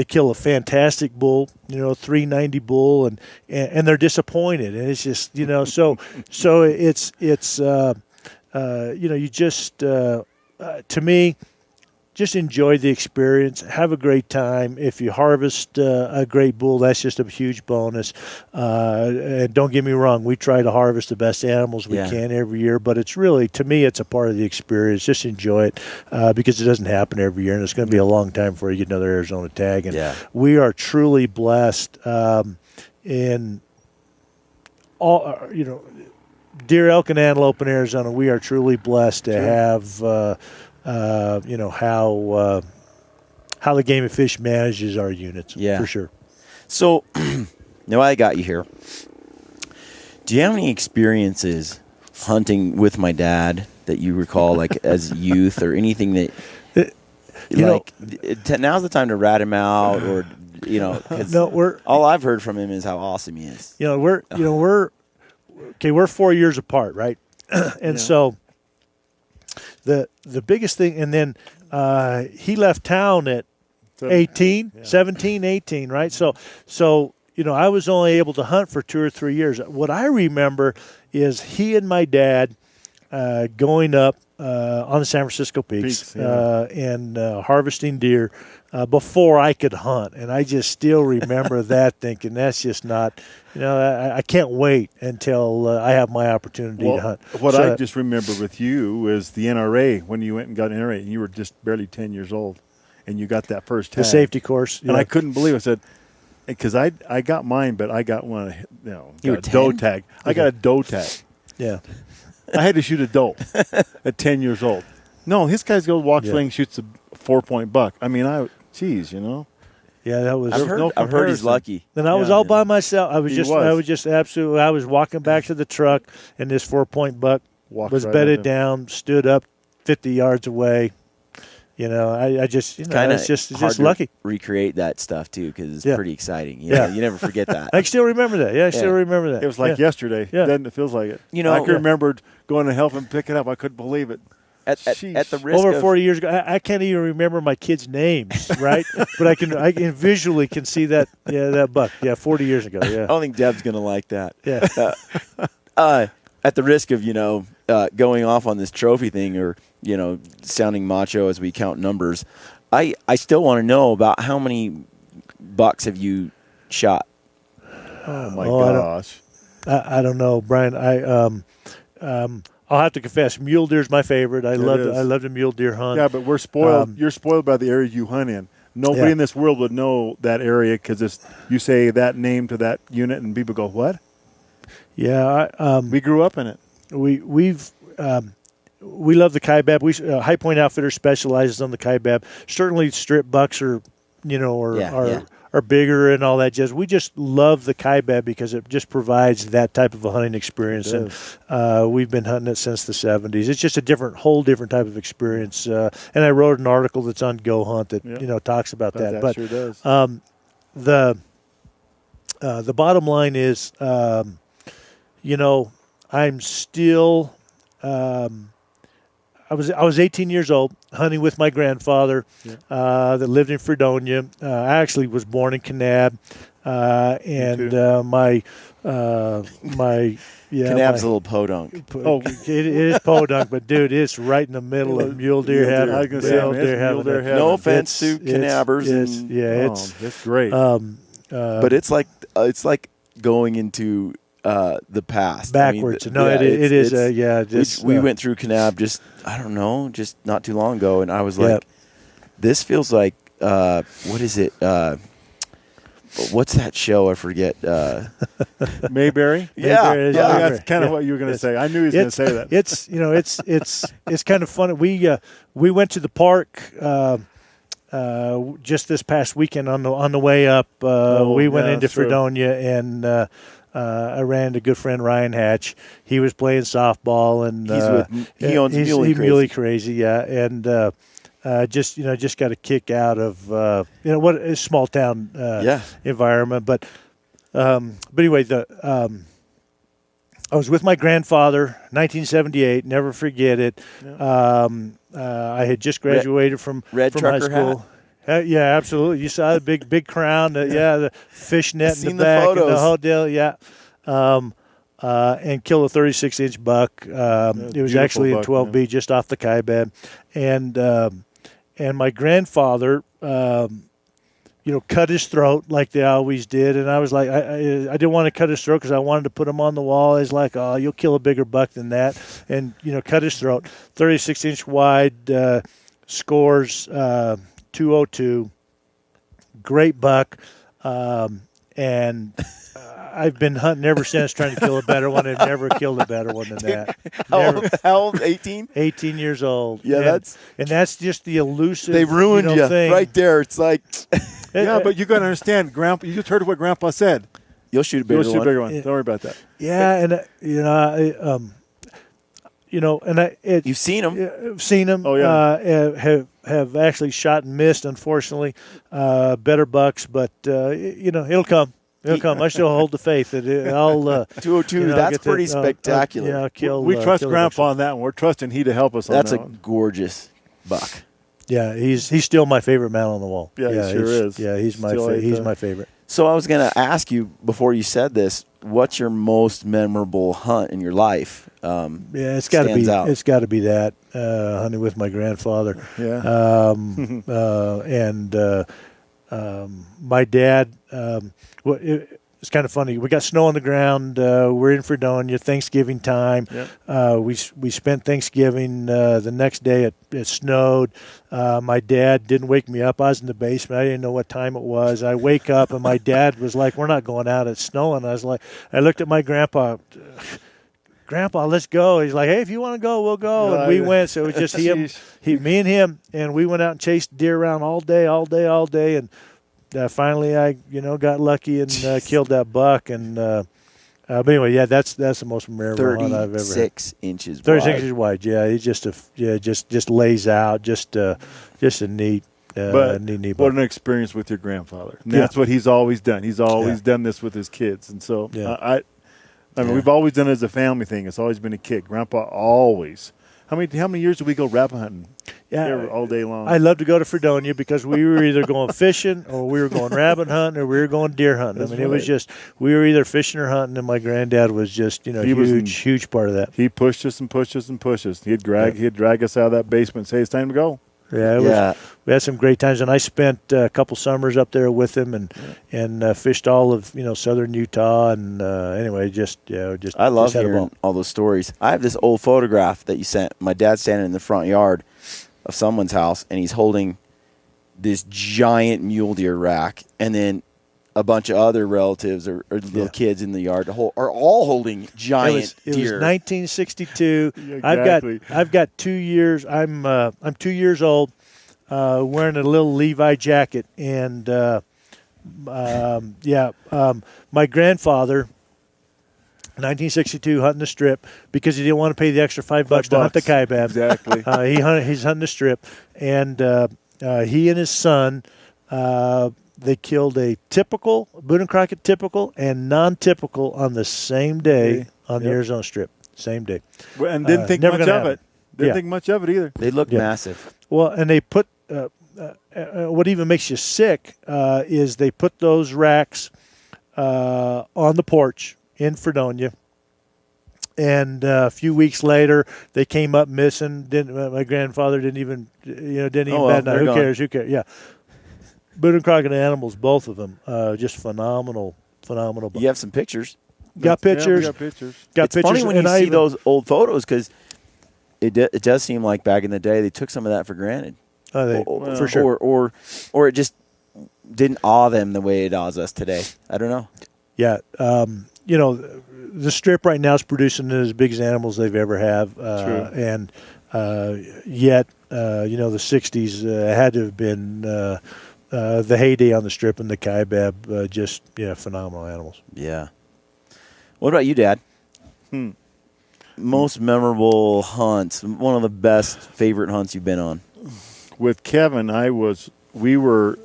kill a fantastic bull, 390 bull, and they're disappointed, and it's just so it's you just to me, just enjoy the experience, have a great time. If you harvest a great bull, that's just a huge bonus. And don't get me wrong, we try to harvest the best animals we can every year, but it's really, to me, it's a part of the experience. Just enjoy it because it doesn't happen every year, and it's going to be a long time before you get another Arizona tag. And we are truly blessed in all, deer, elk, and antelope in Arizona. We are truly blessed to have. How the Game and Fish manages our units, for sure. So, now I got you here. Do you have any experiences hunting with my dad that you recall, like as youth, or anything that? now's the time to rat him out, or 'cause all I've heard from him is how awesome he is. We're 4 years apart, right? And so the biggest thing, and then he left town at 17, 18, right? So I was only able to hunt for 2 or 3 years. What I remember is he and my dad going up on the San Francisco Peaks and harvesting deer before I could hunt. And I just still remember that, thinking that's just not, I can't wait until I have my opportunity to hunt. What I just remember with you is the NRA, when you went and got an NRA, and you were just barely 10 years old, and you got that first tag. The safety course. And I couldn't believe it. I said, because I got mine, but I got one, you were a doe tag. I got a doe tag. Yeah. I had to shoot a doe at 10 years old. No, this guy's go walk sling, shoots a 4-point buck. I mean, Yeah, that was. I've heard he's lucky. And I was all by myself. I was walking back to the truck, and this 4-point buck was right bedded down, stood up 50 yards away. It's just lucky. Recreate that stuff too, because it's pretty exciting. You never forget that. I still remember that. Yeah, I still remember that. It was like yesterday. Yeah. Then it feels like it. I can remember going to help him pick it up. I couldn't believe it. At the risk over of 40 years ago, I can't even remember my kids' names, right? But I can visually see that buck. Yeah, 40 years ago. Yeah. I don't think Deb's gonna like that. Yeah. At the risk of going off on this trophy thing, or sounding macho as we count numbers, I still want to know about how many bucks have you shot? Oh my gosh! I don't know, Brian. I'll have to confess, mule deer is my favorite. I love the mule deer hunt. Yeah, but we're spoiled. You're spoiled by the area you hunt in. Nobody in this world would know that area because you say that name to that unit, and people go, "What?" Yeah, we grew up in it. We love the Kaibab. High Point Outfitter specializes on the Kaibab. Certainly, strip bucks are bigger and all that jazz. We just love the Kaibab because it just provides that type of a hunting experience, and we've been hunting it since the 70s. It's just a whole different type of experience. And I wrote an article that's on Go Hunt that talks about that. But sure does. The bottom line is, I'm still. I was 18 years old, hunting with my grandfather that lived in Fredonia. I actually was born in Kanab, and Kanab's a little podunk. It is podunk, but dude, it's right in the middle of mule deer heaven. I was going to say, mule deer heaven. No offense to Kanabbers, it's great. But it's like going into the past. Backwards. It is. We went through Kanab just not too long ago, and I was like, this feels like, what is it? What's that show? I forget. Mayberry? Yeah. That's kind of what you were going to say. I knew he was going to say that. It's kind of fun. We went to the park just this past weekend on the way up. We went into Fredonia, and I ran into good friend Ryan Hatch. He was playing softball, and he owns Muley Crazy, and just got a kick out of what a small town environment. But anyway, I was with my grandfather, 1978. Never forget it. I had just graduated from high school. Yeah, absolutely. You saw the big crown, the fishnet in the back, and the whole deal. Yeah, and killed a 36-inch buck. It was actually in 12B, just off the Kaibab, and my grandfather, cut his throat like they always did, and I was like, I didn't want to cut his throat because I wanted to put him on the wall. I was like, oh, you'll kill a bigger buck than that, and cut his throat. 36-inch wide, scores 202, great buck, and I've been hunting ever since trying to kill a better one. I've never killed a better one than that. How old? 18? 18 years old. Yeah, that's just the elusive. They ruined you thing. right there. It's like, yeah, but you got to understand, Grandpa. You just heard what Grandpa said. You'll shoot a bigger one. Don't worry about that. Yeah, and and You've seen them. I've seen them. Oh, yeah. Have actually shot and missed, unfortunately. Better bucks, but it'll come. It'll come. I still hold the faith that I'll 202. That's pretty spectacular. I'll kill. We trust kill the Grandpa bucks. on that one. We're trusting he to help us That's on a that one. gorgeous buck. Yeah, he's still my favorite man on the wall. Yeah, he sure is. Yeah, he's my Still he's my favorite. So I was going to ask you before you said this, what's your most memorable hunt in your life? Yeah, it's got to be. out? It's got to be that hunting with my grandfather. Yeah. My dad. It's kind of funny. We got snow on the ground. We're in Fredonia, Thanksgiving time. Yep. We spent Thanksgiving. The next day it snowed. My dad didn't wake me up. I was in the basement. I didn't know what time it was. I wake up and my dad was like, "We're not going out. It's snowing." I looked at my grandpa. Grandpa, let's go. He's like, "Hey, if you want to go, we'll go." And we went. So it was just me and him, and we went out and chased deer around all day, and. Finally, I got lucky and killed that buck, and but anyway, yeah, that's the most memorable hunt I've ever had. 36 inches 36 wide. inches wide. Yeah, he just lays out, just a neat, neat buck. What an experience with your grandfather. And that's what he's always done. He's always done this with his kids, and so I mean, we've always done it as a family thing. It's always been a kid. Grandpa always. How many years did we go rabbit hunting? Yeah, all day long. I love to go to Fredonia because we were either going fishing or we were going rabbit hunting or we were going deer hunting. That's I mean, it was just we were either fishing or hunting, and my granddad was just huge part of that. He pushed us and pushed us and pushed us. He'd drag us out of that basement and say it's time to go. Yeah, we had some great times, and I spent a couple summers up there with him, and fished all of southern Utah, and anyway, I love hearing all those stories. I have this old photograph that you sent. My dad's standing in the front yard of someone's house, and he's holding this giant mule deer rack, and then a bunch of other relatives or little kids in the yard are all holding giant deer. It was 1962. Exactly. I've got 2 years. I'm 2 years old, wearing a little Levi jacket, and my grandfather. 1962, hunting the strip because he didn't want to pay the extra $5 to hunt the Kaibab. Exactly. He's hunting the strip, and he and his son. They killed a typical, Boone and Crockett typical and non-typical on the same day on the Arizona Strip. Same day. And didn't think much of it. Didn't think much of it either. They look massive. Well, and they put, what even makes you sick is they put those racks on the porch in Fredonia. And a few weeks later, they came up missing. My grandfather didn't even bat an eye. Who cares? Yeah. Boone and Crockett animals, both of them, just phenomenal. You have some pictures. Got pictures. Yeah, we got pictures. It's funny when you see those old photos because it does seem like back in the day they took some of that for granted. For sure. Or it just didn't awe them the way it awes us today. I don't know. Yeah. The Strip right now is producing as big as animals they've ever have. True. And yet, the 60s had to have been the heyday on the Strip, and the Kaibab, phenomenal animals. Yeah. What about you, Dad? Most memorable hunts, one of the best favorite hunts you've been on? With Kevin, do you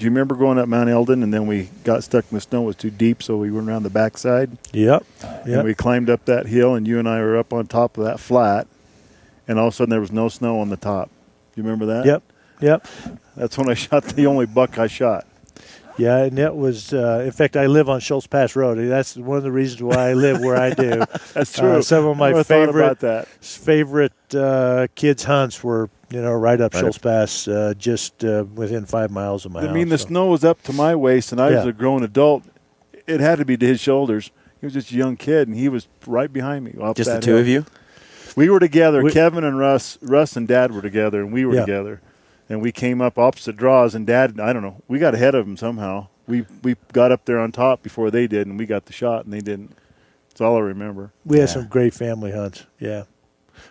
remember going up Mount Eldon and then we got stuck in the snow? It was too deep, so we went around the backside. Yep. And we climbed up that hill, and you and I were up on top of that flat, and all of a sudden there was no snow on the top. Do you remember that? Yep. That's when I shot the only buck I shot. Yeah, and that was, in fact, I live on Schultz Pass Road. That's one of the reasons why I live where I do. That's true. Some of my favorite kids' hunts were, right up Schultz Pass, just within 5 miles of my house. I mean, the snow was up to my waist, and I was a grown adult. It had to be to his shoulders. He was just a young kid, and he was right behind me. Just the two of you? We were together. Kevin and Russ and Dad were together, and we were together. And we came up opposite draws, and Dad, I don't know, we got ahead of him somehow. We got up there on top before they did, and we got the shot, and they didn't. That's all I remember. We had some great family hunts, yeah.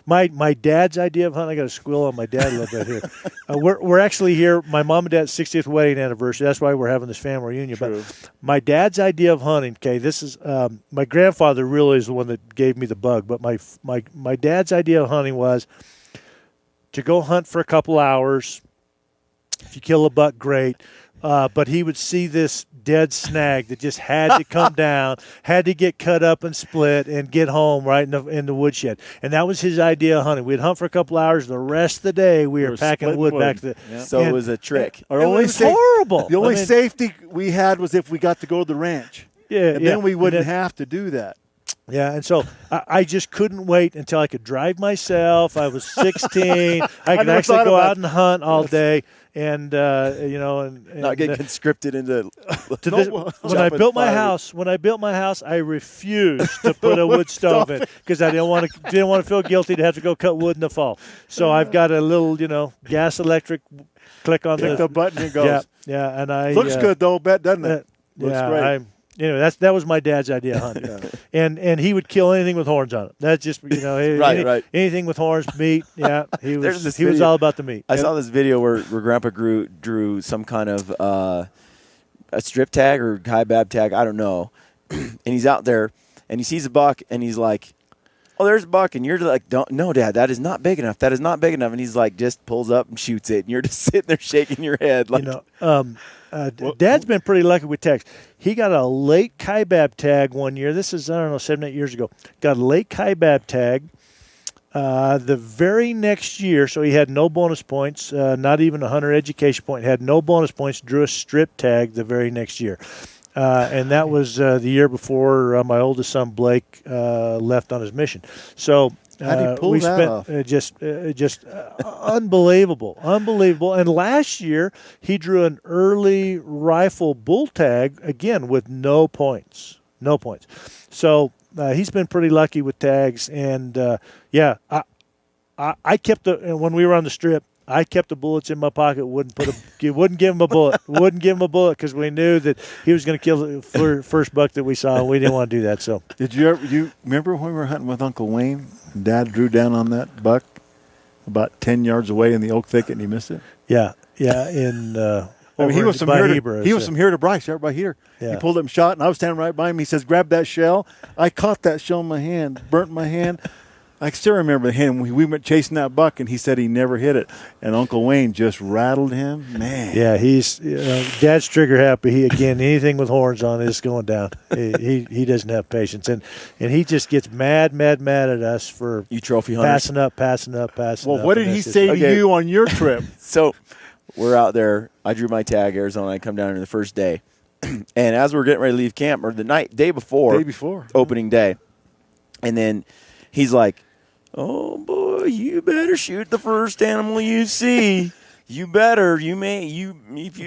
My dad's idea of hunting. I got a squirrel on my dad a little bit here. We're actually here. My mom and dad's 60th wedding anniversary. That's why we're having this family reunion. True. But my dad's idea of hunting. Okay, this is my grandfather really is the one that gave me the bug. But my dad's idea of hunting was to go hunt for a couple hours. If you kill a buck, great. But he would see this dead snag that just had to come down, had to get cut up and split and get home right in the woodshed. And that was his idea of hunting. We'd hunt for a couple hours. The rest of the day, we were packing wood back to the. Yeah. So it was a trick. Our It only was horrible. The only safety we had was if we got to go to the ranch. Yeah, and then we wouldn't have to do that. Yeah, and so I just couldn't wait until I could drive myself. I was 16. I could actually go out and hunt all day. And and Not get conscripted into. When I built my house, I refused to put a wood stove in because I didn't want to feel guilty to have to go cut wood in the fall. So I've got a little gas electric click on the button and it goes. Yeah, and I looks good though, doesn't it? Looks great. That was my dad's idea of hunting, and he would kill anything with horns on it. That's just right. Anything with horns, meat. Yeah, he was all about the meat. I saw this video where Grandpa drew some kind of a strip tag or Kaibab tag, I don't know, and he's out there and he sees a buck and he's like, "Oh, there's a buck," and you're like, "No, Dad, that is not big enough. That is not big enough." And he's like, just pulls up and shoots it, and you're just sitting there shaking your head, like. Dad's been pretty lucky with tags. He got a late Kaibab tag one year. This is, 7, 8 years ago. Got a late Kaibab tag. The very next year, so he had no bonus points, not even a hunter education point, had no bonus points, drew a strip tag the very next year. And that was the year before my oldest son, Blake, left on his mission. So how did he pull that off? Just unbelievable. And last year, he drew an early rifle bull tag, again, with no points. So he's been pretty lucky with tags. And, I kept when we were on the strip, I kept the bullets in my pocket. Wouldn't give him a bullet. Wouldn't give him a bullet because we knew that he was going to kill the first buck that we saw. And we didn't want to do that. So, did you remember when we were hunting with Uncle Wayne? Dad drew down on that buck about 10 yards away in the oak thicket, and he missed it. Yeah. In he was from here to Bryce, right by here. Yeah. He pulled up and shot, and I was standing right by him. He says, "Grab that shell." I caught that shell in my hand, burnt my hand. I still remember him. We went chasing that buck, and he said he never hit it. And Uncle Wayne just rattled him. Man. Yeah, he's Dad's trigger happy. Anything with horns on is going down. He doesn't have patience, and he just gets mad at us for you trophy hunters passing up. Well, what did he say to you on your trip? So we're out there. I drew my tag, Arizona. I come down here the first day, and as we're getting ready to leave camp, or the day before opening day, and then he's like, "Oh boy, you better shoot the first animal you see. You better. If you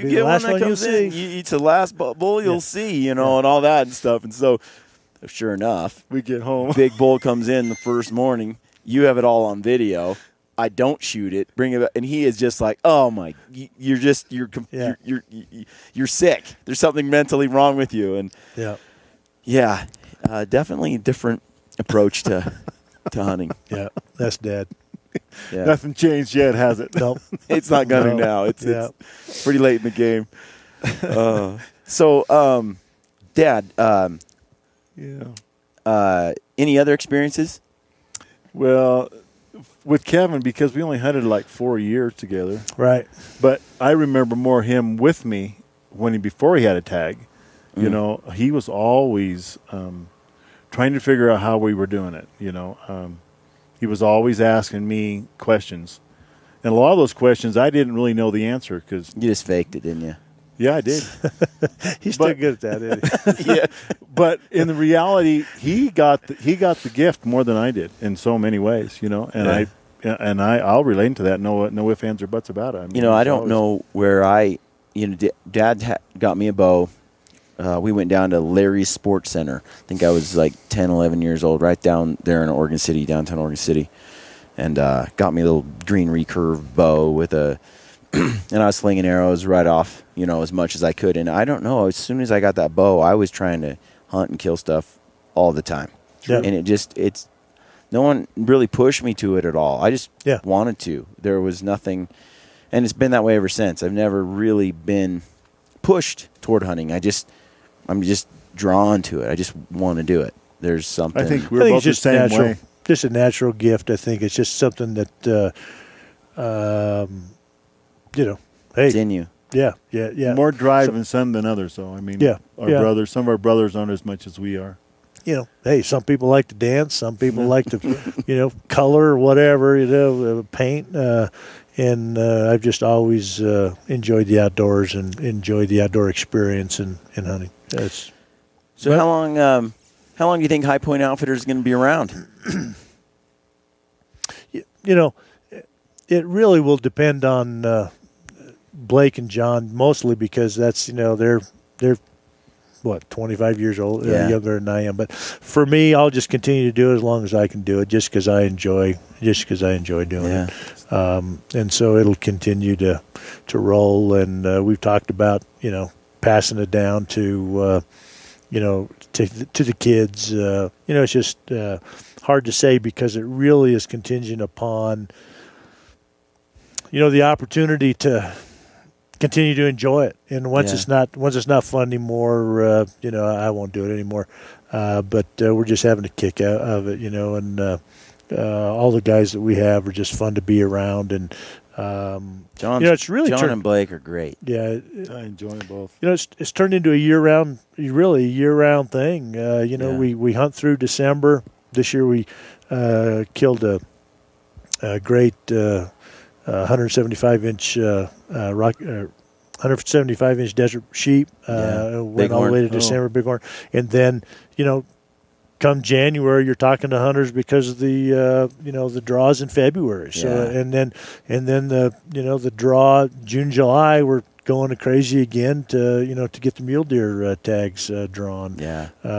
get one that comes in, it's the last bull you'll see, and all that and stuff." And so, sure enough, we get home. Big bull comes in the first morning. You have it all on video. I don't shoot it. Bring it back, and he is just like, "Oh my, you're sick. There's something mentally wrong with you." And definitely a different approach to hunting. Yeah, that's Dad. Yeah. Nothing changed yet, has it? Nope. It's not gunning now. It's pretty late in the game. So, Dad, any other experiences? Well, with Kevin, because we only hunted like 4 years together. Right. But I remember more him with me before he had a tag. You know, he was always trying to figure out how we were doing it. He was always asking me questions. And a lot of those questions, I didn't really know the answer. Cause you just faked it, didn't you? Yeah, I did. He's still good at that, isn't he? Yeah. But in the reality, he got the gift more than I did in so many ways, and I'll relate to that. No ifs, ands, or buts about it. I mean, I don't know where Dad got me a bow. We went down to Larry's Sports Center. I think I was like 10, 11 years old, right down there in Oregon City, downtown Oregon City, and got me a little green recurve bow with and I was slinging arrows right off, as much as I could. And I don't know, as soon as I got that bow, I was trying to hunt and kill stuff all the time. Yeah. And No one really pushed me to it at all. I just Yeah. wanted to. There was nothing, and it's been that way ever since. I've never really been pushed toward hunting. I'm just drawn to it. I just want to do it. There's something. I think we're both it's the just same natural. way. Just a natural gift. I think it's just something that, hey, it's in you. yeah. More drive in some than others, though. I mean, Yeah, yeah. brothers, some of our brothers aren't as much as we are. Hey, some people like to dance. Some people like to, color or whatever, paint. And I've just always enjoyed the outdoors and enjoyed the outdoor experience in hunting. So how long do you think High Point Outfitters is going to be around? It really will depend on Blake and John, mostly because that's they're 25 years old, younger than I am. But for me, I'll just continue to do it as long as I can do it, just because I enjoy doing it. And so it'll continue to roll. And we've talked about passing it down to to the kids. It's just hard to say because it really is contingent upon the opportunity to continue to enjoy it. And once it's not fun anymore, I won't do it anymore. But we're just having a kick out of it, and all the guys that we have are just fun to be around. And it's really John and Blake are great. Yeah, I enjoy them both. It's turned into a year-round thing. We hunt through December. This year we killed a great 175-inch 175-inch desert sheep. Went all the way to December, bighorn, and then come January, you're talking to hunters because of the the draws in February. So and then the draw June, July, we're going crazy again to get the mule deer tags drawn.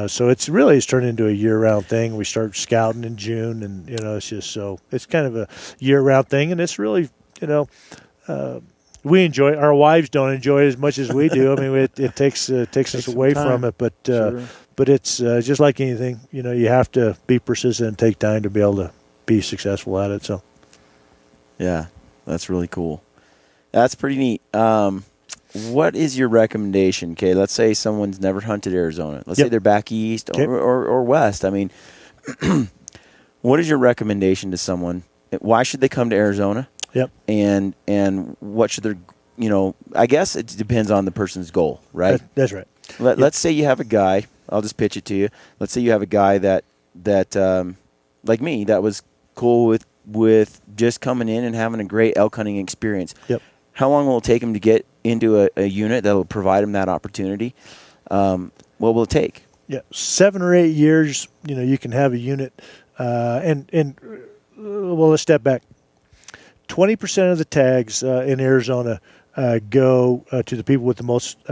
So it's turned into a year-round thing. We start scouting in June, and it's just so it's kind of a year-round thing, and it's really we enjoy it. Our wives don't enjoy it as much as we do. I mean, it takes us away from it, but but it's just like anything. You have to be persistent and take time to be able to be successful at it. So, yeah, that's really cool. That's pretty neat. What is your recommendation? Okay, let's say someone's never hunted Arizona. Let's say they're back east or west. I mean, what is your recommendation to someone? Why should they come to Arizona? Yep. And what should their I guess it depends on the person's goal, right? That's right. Let's say you have a guy. I'll just pitch it to you. Let's say you have a guy that like me, that was cool with just coming in and having a great elk hunting experience. Yep. How long will it take him to get into a unit that will provide him that opportunity? What will it take? Yeah, 7 or 8 years. You can have a unit, and let's step back. 20% of the tags in Arizona go to the people with the most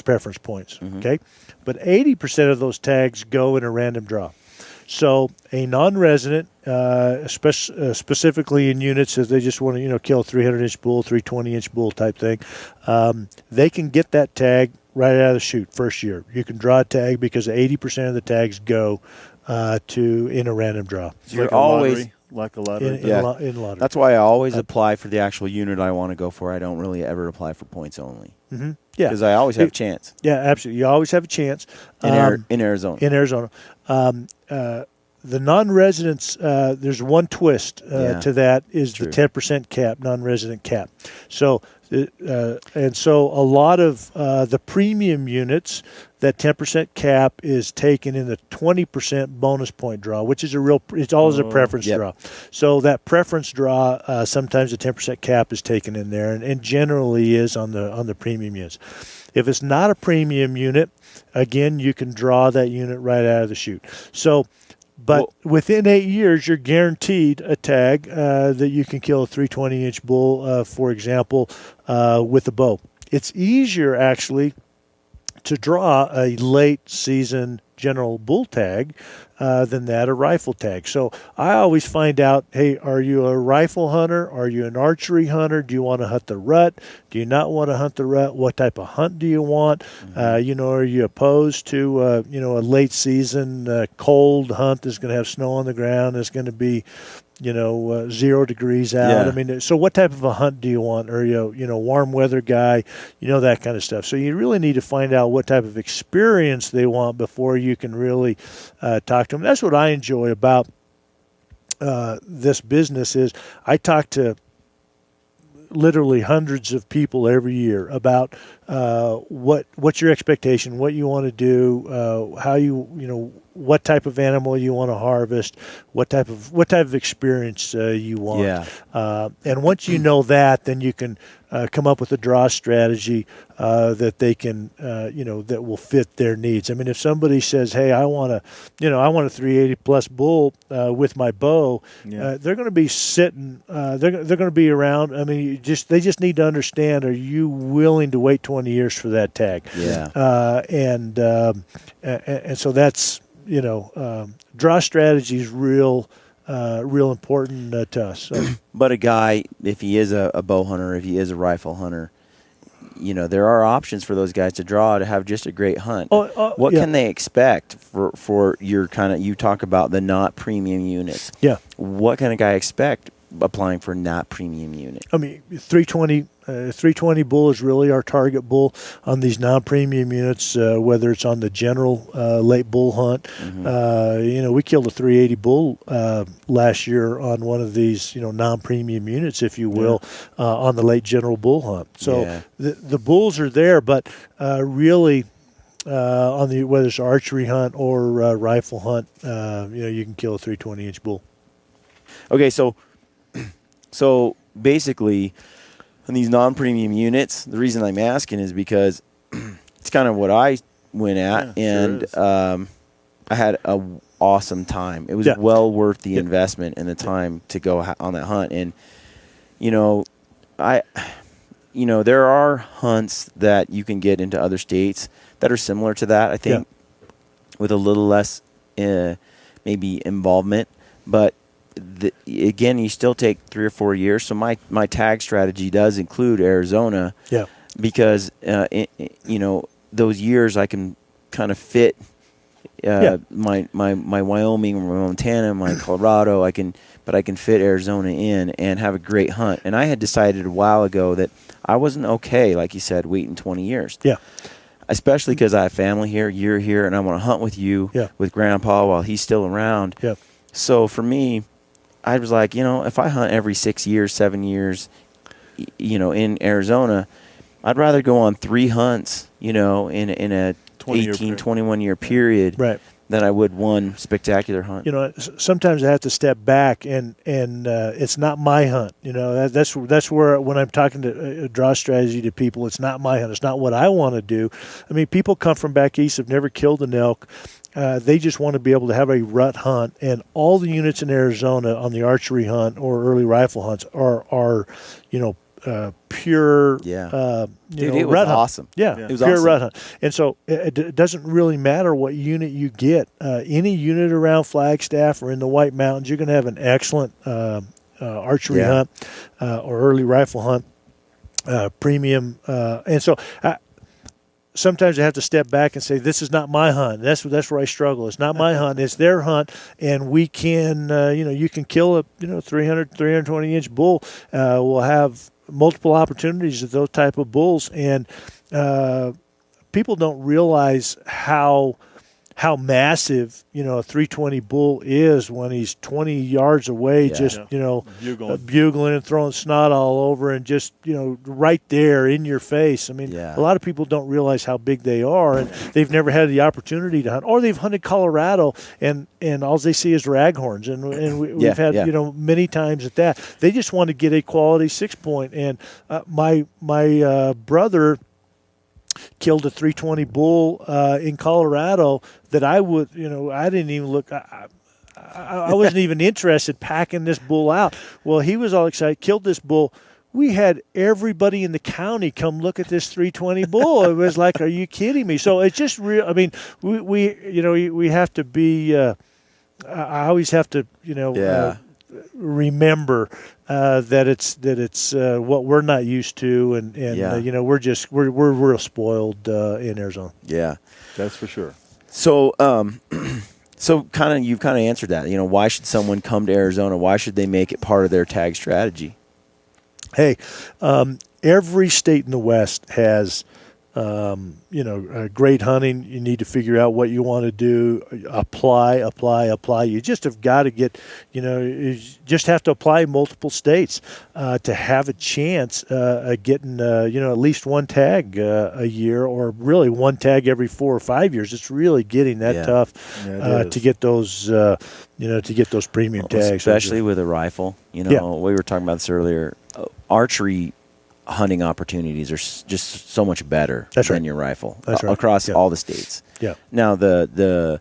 preference points. Mm-hmm. Okay, but 80% of those tags go in a random draw. So a non-resident, specifically in units, if they just want to kill a 300-inch bull, 320-inch bull type thing, they can get that tag right out of the chute first year. You can draw a tag because 80% of the tags go in a random draw. So you're always like a lottery. In lottery. That's why I always apply for the actual unit I want to go for. I don't really ever apply for points only. Mm-hmm. Yeah, because I always have a chance. Yeah, absolutely. You always have a chance in Arizona. In Arizona, the non-residents. There's one twist to that is the 10% cap, non-resident cap. So, and so a lot of the premium units, that 10% cap is taken in the 20% bonus point draw, which is it's always a preference draw. So that preference draw, sometimes the 10% cap is taken in there, and generally is on the premium units. If it's not a premium unit, again, you can draw that unit right out of the chute. So, but within 8 years, you're guaranteed a tag that you can kill a 320-inch bull, for example, with a bow. It's easier, actually, to draw a late season general bull tag than that a rifle tag. So I always find out, hey, are you a rifle hunter? Are you an archery hunter? Do you want to hunt the rut? Do you not want to hunt the rut? What type of hunt do you want? Are you opposed to a late season cold hunt that's going to have snow on the ground? It's going to be 0 degrees out. Yeah. I mean, so what type of a hunt do you want? Are you warm weather guy? That kind of stuff. So you really need to find out what type of experience they want before you can really talk to them. That's what I enjoy about this business is I talk to literally hundreds of people every year about what's your expectation, what you want to do, how what type of animal you want to harvest, what type of experience you want. Yeah. And once you know that, then you can come up with a draw strategy that they can, that will fit their needs. I mean, if somebody says, "Hey, I want a 380 plus bull with my bow," they're going to be sitting. They're going to be around. I mean, they just need to understand: are you willing to wait 20 years for that tag? Yeah. And so that's draw strategy is real important to us. So. But a guy, if he is a bow hunter, if he is a rifle hunter, there are options for those guys to draw to have just a great hunt. What can they expect for your you talk about the not premium units? Yeah. What can a guy expect applying for not premium unit? I mean, 320 bull is really our target bull on these non-premium units, whether it's on the general late bull hunt. We killed a 380 bull last year on one of these, non-premium units, if you will, on the late general bull hunt. So the bulls are there, but really on the whether it's archery hunt or rifle hunt, you can kill a 320-inch bull. Okay, so basically, on these non-premium units, the reason I'm asking is because it's kind of what I went at, and I had an awesome time. It was well worth the investment and the time to go on that hunt. And there are hunts that you can get into other states that are similar to that. I think with a little less maybe involvement, but. Again, you still take 3 or 4 years. So my tag strategy does include Arizona, because those years I can kind of fit my Wyoming, my Montana, my Colorado. I can fit Arizona in and have a great hunt. And I had decided a while ago that I wasn't okay, like you said, waiting 20 years. Yeah. Especially because I have family here, you're here, and I want to hunt with you, with Grandpa while he's still around. Yeah. So for me, I was like, if I hunt every 6 years, 7 years, in Arizona, I'd rather go on 3 hunts, in a 21-year period than I would one spectacular hunt. Sometimes I have to step back, and it's not my hunt. That's where when I'm talking to draw strategy to people, it's not my hunt. It's not what I want to do. I mean, people come from back east, have never killed an elk. They just want to be able to have a rut hunt, and all the units in Arizona on the archery hunt or early rifle hunts are pure. Dude, it was rut awesome. Hunt. It was pure awesome. rut hunt. And so it doesn't really matter what unit you get. Any unit around Flagstaff or in the White Mountains, you're going to have an excellent archery hunt or early rifle hunt, premium. And so. Sometimes I have to step back and say, this is not my hunt. That's where I struggle. It's not my hunt. It's their hunt. And we can, you can kill a, 320-inch bull. We'll have multiple opportunities at those type of bulls. And people don't realize how massive, a 320 bull is when he's 20 yards away, bugling and throwing snot all over and just, right there in your face. I mean, a lot of people don't realize how big they are, and they've never had the opportunity to hunt, or they've hunted Colorado and all they see is raghorns. And we've had, many times at that. They just want to get a quality 6-point. And my brother killed a 320 bull in Colorado that I would, I didn't even look. I wasn't even interested packing this bull out. Well, he was all excited, killed this bull, we had everybody in the county come look at this 320 bull. It was like, are you kidding me? So it's just real. I mean, we have to be. I always have to, remember that it's what we're not used to, and we're real spoiled in Arizona. Yeah, that's for sure. So you've kind of answered that. Why should someone come to Arizona? Why should they make it part of their tag strategy? Hey, every state in the West has, great hunting. You need to figure out what you want to do. Apply. You just have got to get, you just have to apply multiple states to have a chance at getting, at least one tag a year, or really one tag every 4 or 5 years. It's really getting that tough to get those, to get those premium tags. Especially with a rifle. We were talking about this earlier. Archery hunting opportunities are just so much better than your rifle across all the states. Yeah. Now the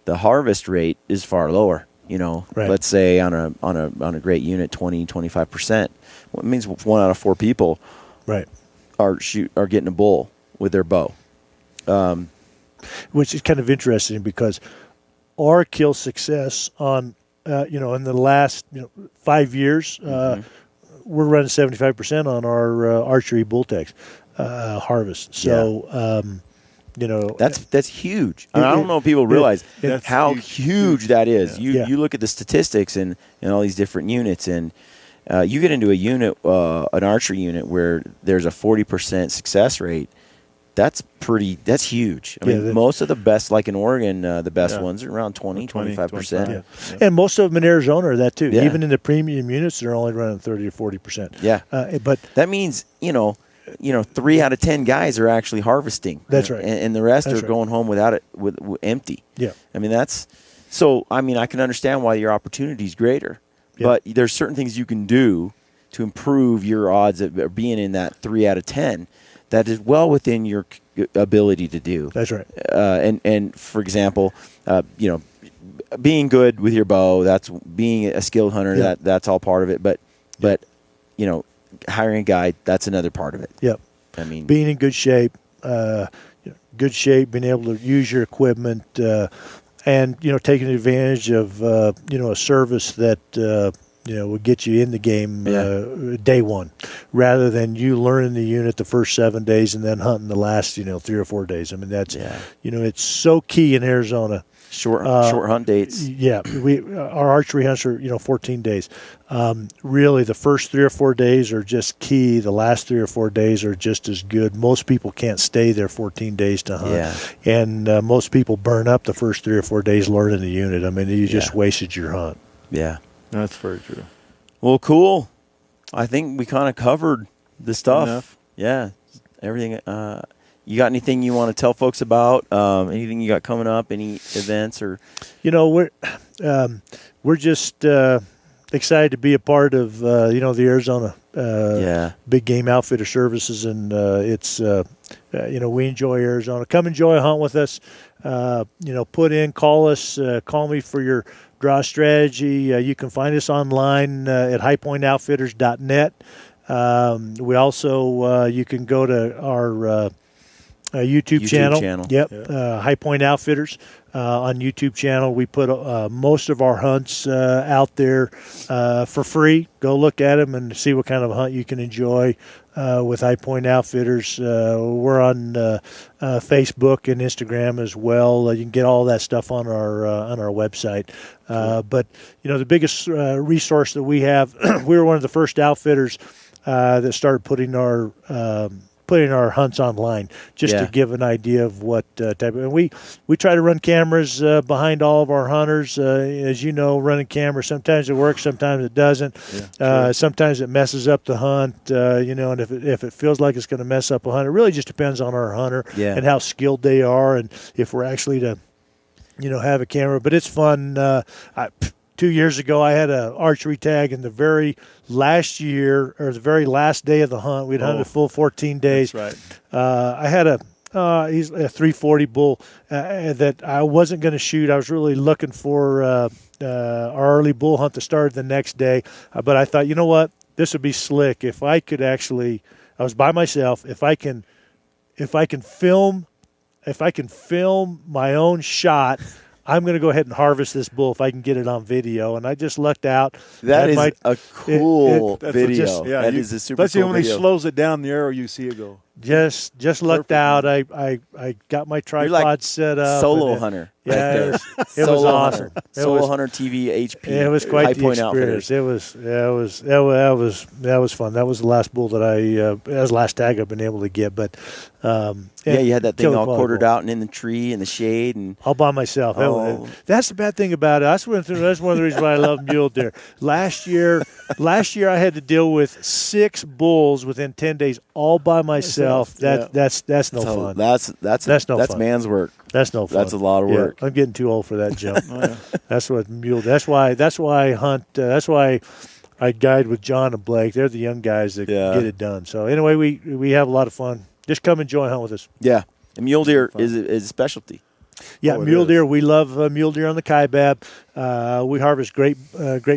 harvest rate is far lower. Let's say on a great unit, 20-25%. Well, it means 1 out of 4 people are getting a bull with their bow, which is kind of interesting because our kill success on in the last 5 years. We're running 75% on our archery bull tags harvest. So, that's huge. I don't know if people realize how huge that is. You look at the statistics and all these different units, and you get into a unit, an archery unit, where there's a 40% success rate. That's huge. I mean, most of the best, like in Oregon, the best ones are around 25%. Yeah. And most of them in Arizona are that too. Yeah. Even in the premium units, they're only running 30 or 40%. Yeah. But that means, 3 out of 10 guys are actually harvesting. That's right. And the rest are going home without it, with empty. Yeah. I mean, I can understand why your opportunity is greater. Yeah. But there's certain things you can do to improve your odds of being in that 3 out of 10. That is well within your ability to do. That's right. And for example, being good with your bow, that's being a skilled hunter. Yeah. That's all part of it. But hiring a guide, that's another part of it. Yep. I mean, being in good shape, being able to use your equipment, and taking advantage of a service that. Will get you in the game day one, rather than you learning the unit the first 7 days and then hunting the last 3 or 4 days. I mean, that's it's so key in Arizona. Short hunt dates. Yeah, our archery hunts are 14 days. Really, the first 3 or 4 days are just key. The last 3 or 4 days are just as good. Most people can't stay there 14 days to hunt, and most people burn up the first 3 or 4 days learning the unit. I mean, you just wasted your hunt. Yeah. That's very true. Well, cool. I think we kind of covered the stuff. Enough. Yeah, everything. You got anything you want to tell folks about? Anything you got coming up? Any events or? We're just excited to be a part of the Arizona Big Game Outfitter Services, and it's we enjoy Arizona. Come enjoy a hunt with us. Call us, call me for your draw strategy. You can find us online at highpointoutfitters.net. We also you can go to our YouTube channel. Yep, High Point Outfitters on YouTube channel. We put most of our hunts out there for free. Go look at them and see what kind of hunt you can enjoy with High Point Outfitters. We're on Facebook and Instagram as well. You can get all that stuff on our website. But the biggest resource that we have, we were one of the first outfitters that started putting our hunts online, just to give an idea of what type of. And we try to run cameras behind all of our hunters. As you know, running cameras, sometimes it works, sometimes it doesn't. Sometimes it messes up the hunt. And if it feels like it's going to mess up a hunt, it really just depends on our hunter and how skilled they are, and if we're actually to have a camera. But it's fun. 2 years ago, I had an archery tag in the very last year, or the very last day of the hunt. We'd hunted a full 14 days. That's right. I had he's a 340 bull that I wasn't going to shoot. I was really looking for our early bull hunt to start the next day. But I thought, you know what? this would be slick if I could actually. I was by myself. If I can film my own shot, I'm going to go ahead and harvest this bull if I can get it on video. And I just lucked out. That is a cool video. That is a super especially cool when video. he slows it down the arrow, you see it go. Just lucked out. I got my tripod set up. Solo hunter. Yeah, right it was awesome. Solo hunter TV HP. It was quite the Highpoint experience. Outfitters. That was fun. That was the last bull that that was the last tag I've been able to get. But you had that thing all quartered bull. out and in the tree in the shade and all by myself. That's the bad thing about it. That's one of the reasons why I love mule deer. Last year I had to deal with 6 bulls within 10 days all by myself. That's no fun. That's no fun. That's man's work. That's no fun. That's a lot of work. I'm getting too old for that jump. That's what mule. That's why I hunt. That's why I guide with John and Blake. They're the young guys that get it done. So anyway, we have a lot of fun. Just come enjoy hunt with us. Yeah, and mule deer is a specialty. Yeah, mule deer. We love mule deer on the Kaibab. We harvest great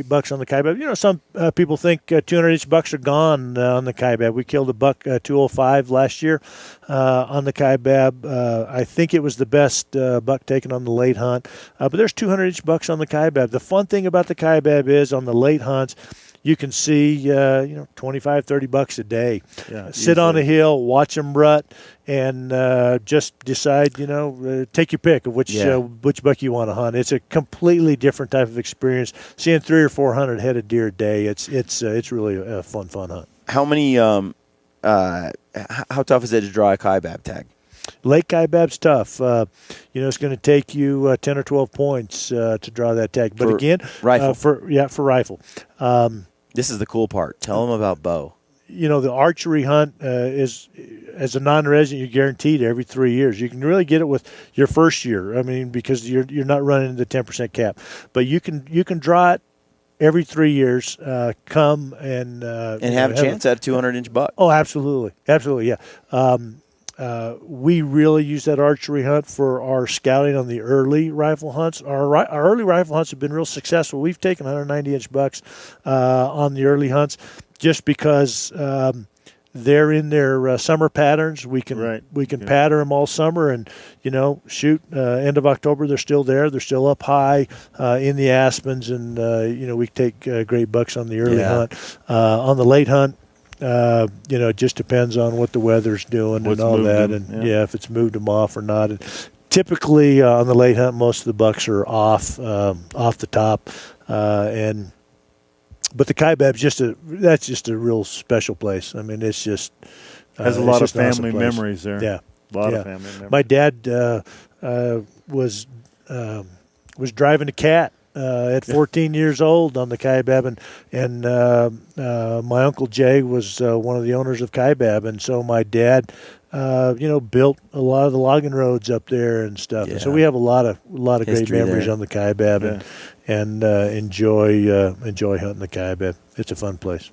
bucks on the Kaibab. You know, some people think 200-inch bucks are gone on the Kaibab. We killed a buck 205 last year on the Kaibab. I think it was the best buck taken on the late hunt. But there's 200-inch bucks on the Kaibab. The fun thing about the Kaibab is on the late hunts, you can see 25, 30 bucks a day. Yeah, sit on a hill, watch them rut, and just decide, take your pick of which buck you want to hunt. It's a completely different type of experience. Seeing 300 or 400 head of deer a day, it's really a fun hunt. How many? How tough is it to draw a Kaibab tag? Lake Kaibab's tough. It's going to take you 10 or 12 points to draw that tag. But again, rifle. For rifle. This is the cool part. Tell them about bow. The archery hunt is, as a non-resident, you're guaranteed every 3 years. You can really get it with your first year. I mean, because you're not running the 10% cap, but you can draw it every 3 years. Come and have a chance at a 200-inch buck. Oh, absolutely, yeah. We really use that archery hunt for our scouting on the early rifle hunts. Our early rifle hunts have been real successful. We've taken 190-inch bucks on the early hunts just because they're in their summer patterns. We can pattern them all summer and shoot. End of October, they're still there. They're still up high in the aspens, and we take great bucks on the early hunt. On the late hunt, it just depends on what the weather's doing and all that, and if it's moved them off or not. And typically on the late hunt, most of the bucks are off the top, but the Kaibab's that's just a real special place. I mean, it's just has a lot of family awesome memories there. Yeah, a lot of family memories. My dad was driving a cat. At 14 years old on the Kaibab, and my Uncle Jay was one of the owners of Kaibab, and so my dad, built a lot of the logging roads up there and stuff. Yeah. And so we have a lot of great memories on the Kaibab, and enjoy hunting the Kaibab. It's a fun place.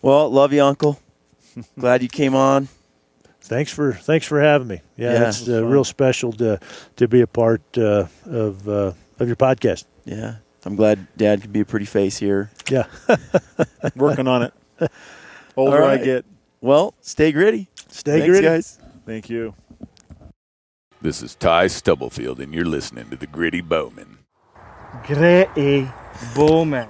Well, love you, Uncle. Glad you came on. Thanks for having me. Yeah, it's real special to be a part of your podcast. Yeah. I'm glad Dad could be a pretty face here. Yeah. Working on it. Older I get. Well, stay gritty. Thanks, gritty. Guys. Thank you. This is Ty Stubblefield, and you're listening to the Gritty Bowmen. Gritty Bowmen.